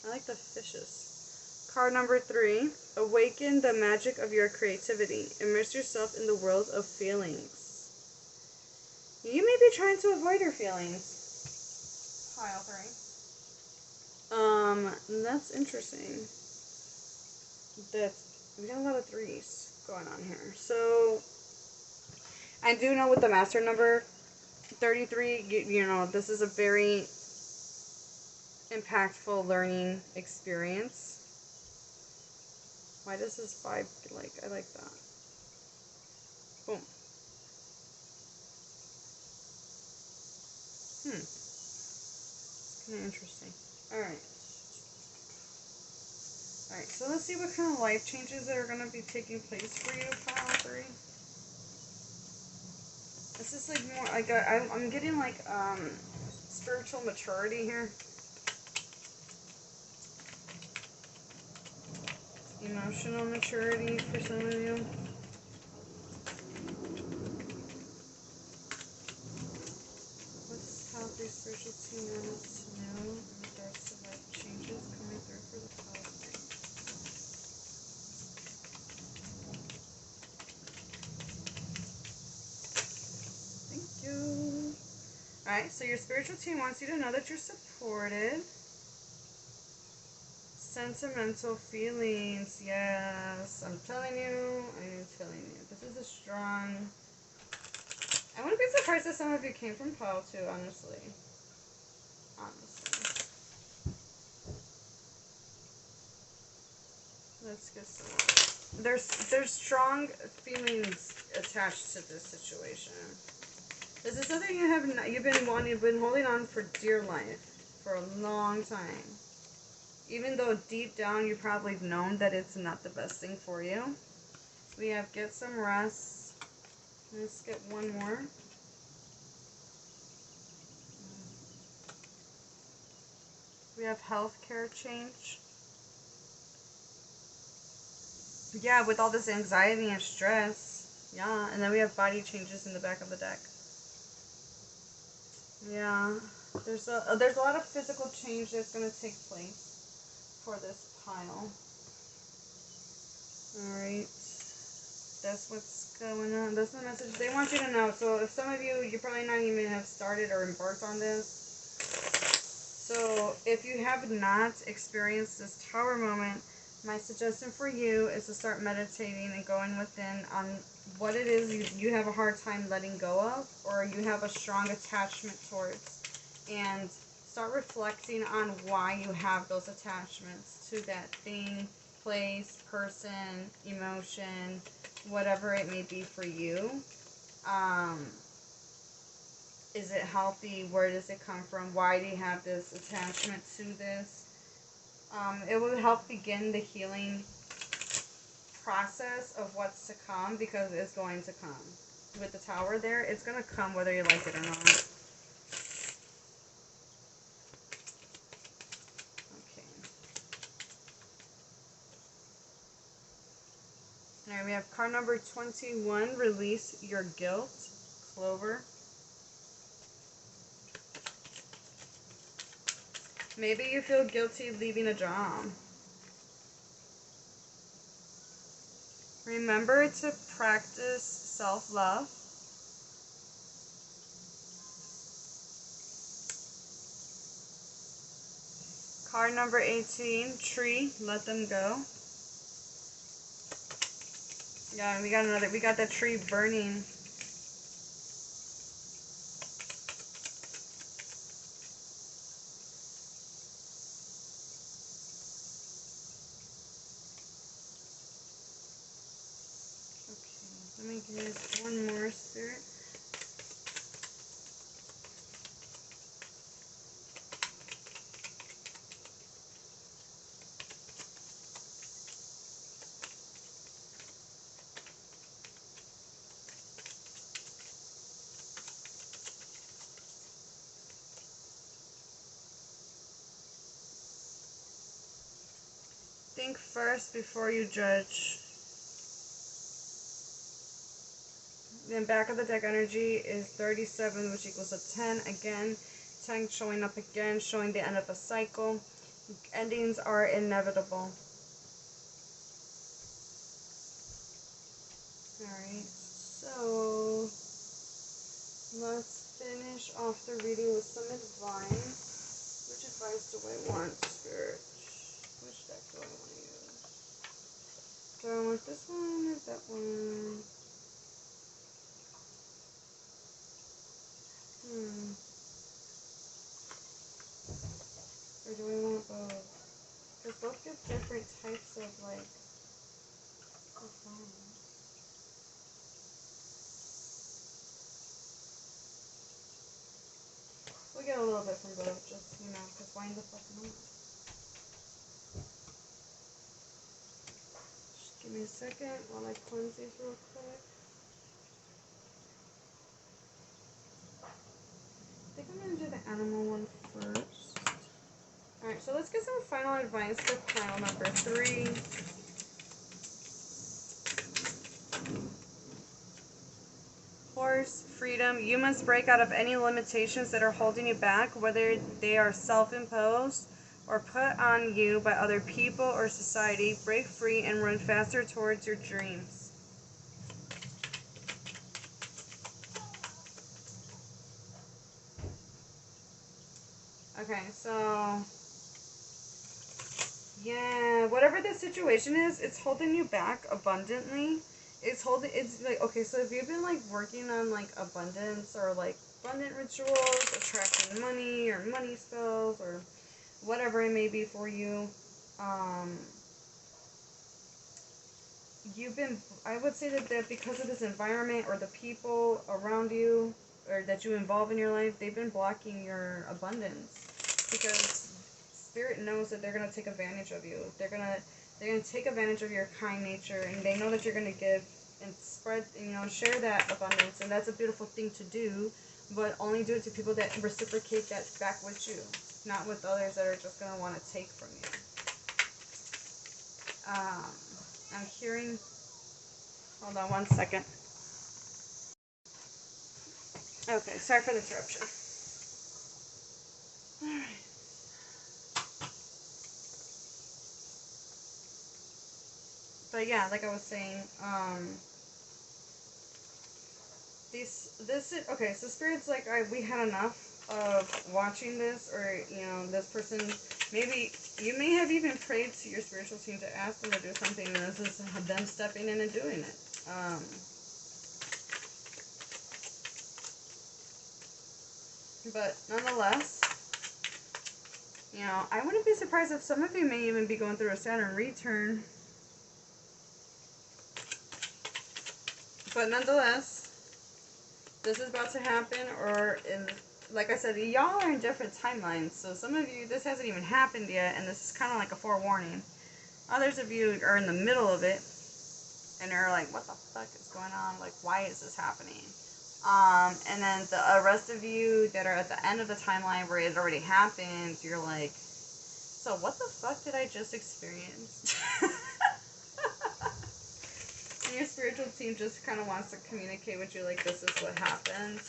I like the fishes. Card number 3. Awaken the magic of your creativity. Immerse yourself in the world of feelings. You may be trying to avoid your feelings. Pile 3. That's interesting. We got a lot of 3s going on here. So, I do know with the master number 33, you know, this is a very impactful learning experience. Why does this vibe like? I like that. Boom. It's kind of interesting. Alright. Alright, so let's see what kind of life changes that are going to be taking place for you, Pile 3. This is like more like I'm getting like spiritual maturity here. Emotional maturity for some of you. What's how the spiritual team wants to know in regards to life changes coming through for the Pile 3? Thank you. Alright, so your spiritual team wants you to know that you're supported. Sentimental feelings, yes. I'm telling you. This is a strong... I wouldn't be surprised if some of you came from Pile 2, honestly. Let's get some... There's strong feelings attached to this situation. This is something you've been holding on for dear life for a long time. Even though deep down you probably known that it's not the best thing for you. We have get some rest. Let's get one more. We have healthcare change. Yeah, with all this anxiety and stress. Yeah, and then we have body changes in the back of the deck. Yeah, there's a lot of physical change that's going to take place for this pile. Alright. That's what's going on. That's the message they want you to know. So if some of you probably not even have started or embarked on this. So if you have not experienced this tower moment, my suggestion for you is to start meditating and going within on what it is you have a hard time letting go of, or you have a strong attachment towards, and start reflecting on why you have those attachments to that thing, place, person, emotion, whatever it may be for you. Is it healthy? Where does it come from? Why do you have this attachment to this? It will help begin the healing process of what's to come, because it's going to come. With the tower there, it's going to come whether you like it or not. Okay. Alright, we have card number 21, release your guilt, Clover. Maybe you feel guilty leaving a job. Remember to practice self-love. Card number 18, tree, let them go. Yeah, we got that tree burning. Let me give one more, Spirit. Think first before you judge. Then back of the deck energy is 37, which equals a 10. Again, 10 showing up again, showing the end of a cycle. Endings are inevitable. Alright, so let's finish off the reading with some advice. Which advice do I want, Spirit? Which deck do I want to use? Do I want this one or that one? Or do we want both? Because both give different types of, like, advice. We get a little bit from both, just, you know, because why the fuck not? Just give me a second while I cleanse these real quick. I think I'm going to do the animal one first. Alright, so let's get some final advice for pile number 3. Horse, freedom. You must break out of any limitations that are holding you back, whether they are self-imposed or put on you by other people or society. Break free and run faster towards your dreams. Okay, so yeah, whatever the situation is, it's holding you back abundantly. It's like, okay, so if you've been like working on like abundance or like abundant rituals, attracting money or money spells or whatever it may be for you, I would say that because of this environment or the people around you or that you involve in your life, they've been blocking your abundance because Spirit knows that they're going to take advantage of you. They're going to take advantage of your kind nature, and they know that you're going to give and spread, you know, share that abundance, and that's a beautiful thing to do, but only do it to people that reciprocate that back with you, not with others that are just going to want to take from you. I'm hearing, hold on one second. Okay, sorry for the interruption. Alright. But yeah, like I was saying, okay, so Spirit's like, we had enough of watching this, or, you know, this person, maybe, you may have even prayed to your spiritual team to ask them to do something, and this is them stepping in and doing it. But nonetheless, you know, I wouldn't be surprised if some of you may even be going through a Saturn return. But nonetheless, this is about to happen, or like I said, y'all are in different timelines. So some of you, this hasn't even happened yet, and this is kind of like a forewarning. Others of you are in the middle of it, and are like, what the fuck is going on? Like, why is this happening? And then the rest of you that are at the end of the timeline where it already happened, you're like, so what the fuck did I just experience? And your spiritual team just kind of wants to communicate with you, like, this is what happened.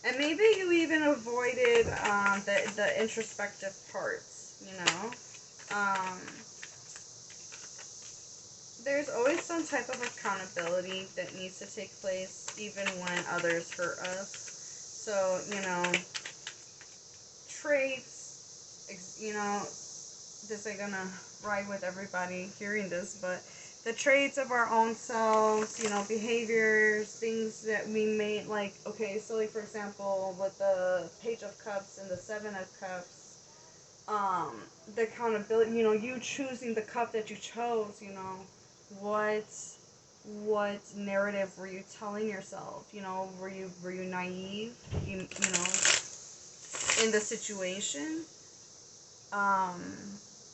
And maybe you even avoided the introspective parts, you know? There's always some type of accountability that needs to take place, even when others hurt us. So, you know, traits, you know, this ain't gonna ride with everybody hearing this, but the traits of our own selves, you know, behaviors, things that we may, like, okay, so like, for example, with the Page of Cups and the Seven of Cups, the accountability, you know, you choosing the cup that you chose, you know, what narrative were you telling yourself? You know, were you naive, you know, in the situation?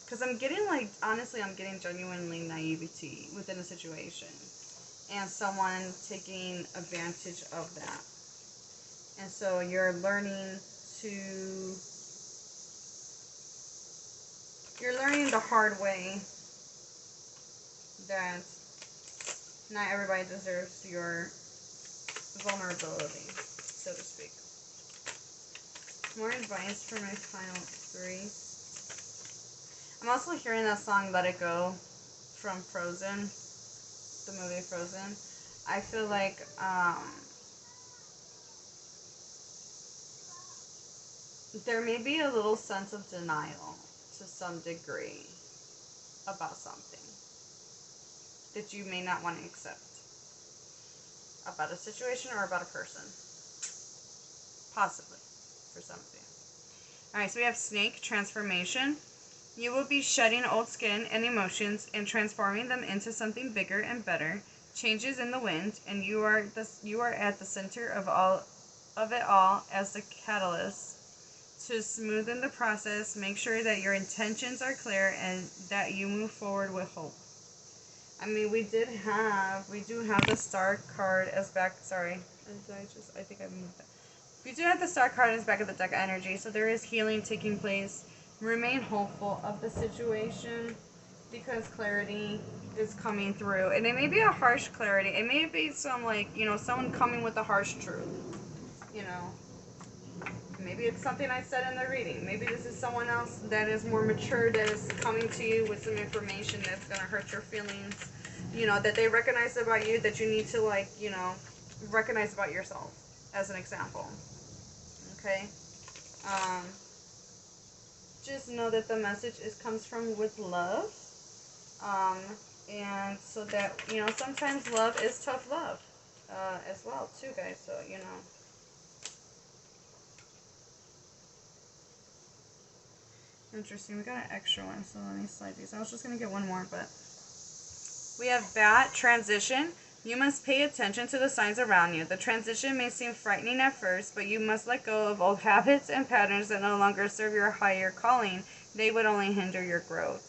Because I'm getting, like, honestly, I'm getting genuinely naivety within a situation, and someone taking advantage of that. And so you're learning the hard way that not everybody deserves your vulnerability, so to speak. More advice for my final 3. I'm also hearing that song Let It Go from Frozen, the movie Frozen. I feel like there may be a little sense of denial to some degree about something that you may not want to accept about a situation or about a person. Possibly, for some of you. Alright, so we have Snake, transformation. You will be shedding old skin and emotions and transforming them into something bigger and better. Changes in the wind, and you are at the center of it all as the catalyst. To smoothen the process, make sure that your intentions are clear and that you move forward with hope. I mean, we do have the Star card as back. Sorry, I think I moved that. We do have the Star card as back of the deck energy, so there is healing taking place. Remain hopeful of the situation because clarity is coming through, and it may be a harsh clarity. It may be some someone coming with a harsh truth. Maybe it's something I said in the reading. Maybe this is someone else that is more mature that is coming to you with some information that's going to hurt your feelings. That they recognize about you that you need to, recognize about yourself, as an example. Okay? Just know that the message comes from with love. And so that, sometimes love is tough love as well, too, guys. So, Interesting. We got an extra one, so let me slide these. I was just going to get one more, but we have Bat, transition. You must pay attention to the signs around you. The transition may seem frightening at first, but you must let go of old habits and patterns that no longer serve your higher calling. They would only hinder your growth.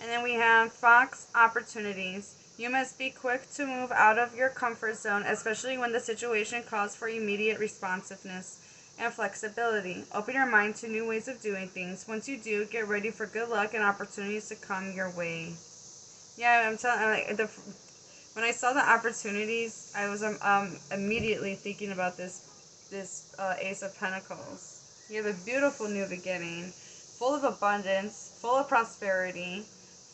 And then we have Fox, opportunities. You must be quick to move out of your comfort zone, especially when the situation calls for immediate responsiveness and flexibility. Open your mind to new ways of doing things. Once you do, get ready for good luck and opportunities to come your way. Yeah, I'm telling you, when I saw the opportunities, I was immediately thinking about this Ace of Pentacles. You have a beautiful new beginning, full of abundance, full of prosperity,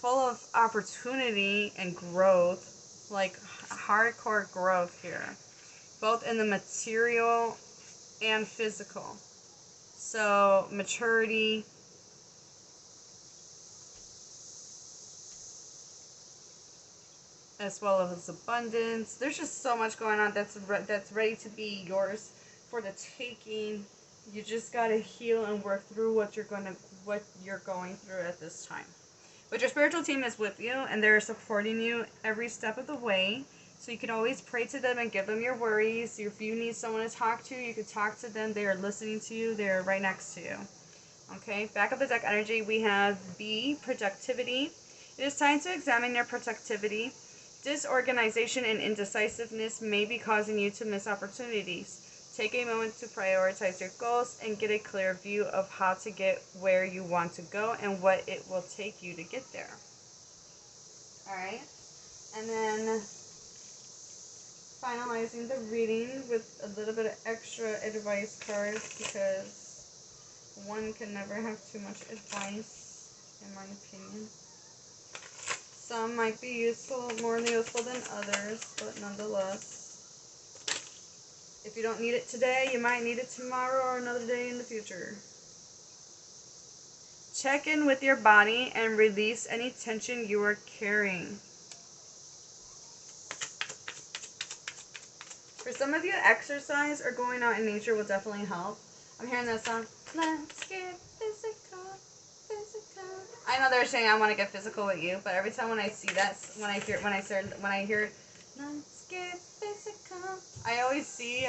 full of opportunity and growth, like hardcore growth here, both in the material and physical. So maturity, as well as abundance. There's just so much going on that's ready to be yours for the taking. You just gotta heal and work through what you're going through at this time. But your spiritual team is with you, and they're supporting you every step of the way. So you can always pray to them and give them your worries. If you need someone to talk to, you can talk to them. They are listening to you. They're right next to you. Okay, back of the deck energy, we have B, productivity. It is time to examine your productivity. Disorganization and indecisiveness may be causing you to miss opportunities. Take a moment to prioritize your goals and get a clear view of how to get where you want to go and what it will take you to get there. Alright, and then finalizing the reading with a little bit of extra advice cards, because one can never have too much advice, in my opinion. Some might be useful, more useful than others, but nonetheless. If you don't need it today, you might need it tomorrow or another day in the future. Check in with your body and release any tension you are carrying. For some of you, exercise or going out in nature will definitely help. I'm hearing that song. Let's get physical, physical. I know they're saying I want to get physical with you, but every time when I see that, when I hear it, let's get physical, I always see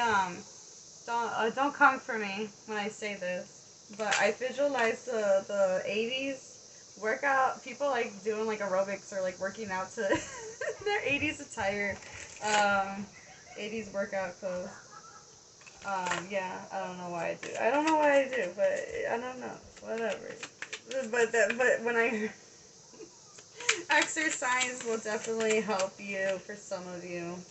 don't come for me when I say this, but I visualize the 80s workout people like doing like aerobics or like working out to their 80s attire. 80s workout clothes. Yeah, I don't know why I do, but I don't know. Whatever. But when I Exercise will definitely help you for some of you.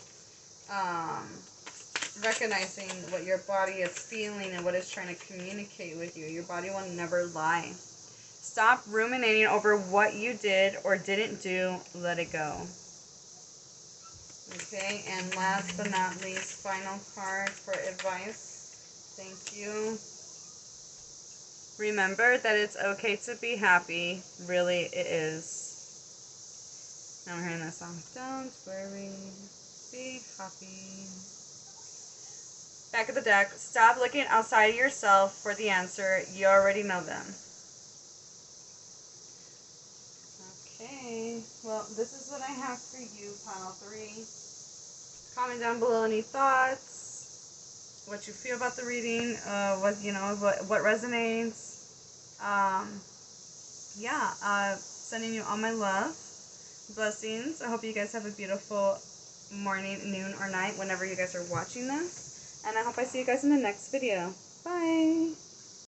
Recognizing what your body is feeling and what it's trying to communicate with you. Your body will never lie. Stop ruminating over what you did or didn't do. Let it go. Okay, and last but not least, final card for advice. Thank you. Remember that it's okay to be happy. Really, it is. Now I'm hearing that song. Don't worry, be happy. Back of the deck. Stop looking outside of yourself for the answer. You already know them. Okay, well, this is what I have for you, pile 3. Comment down below any thoughts, what you feel about the reading, what resonates. Sending you all my love, blessings. I hope you guys have a beautiful morning, noon, or night whenever you guys are watching this. And I hope I see you guys in the next video. Bye!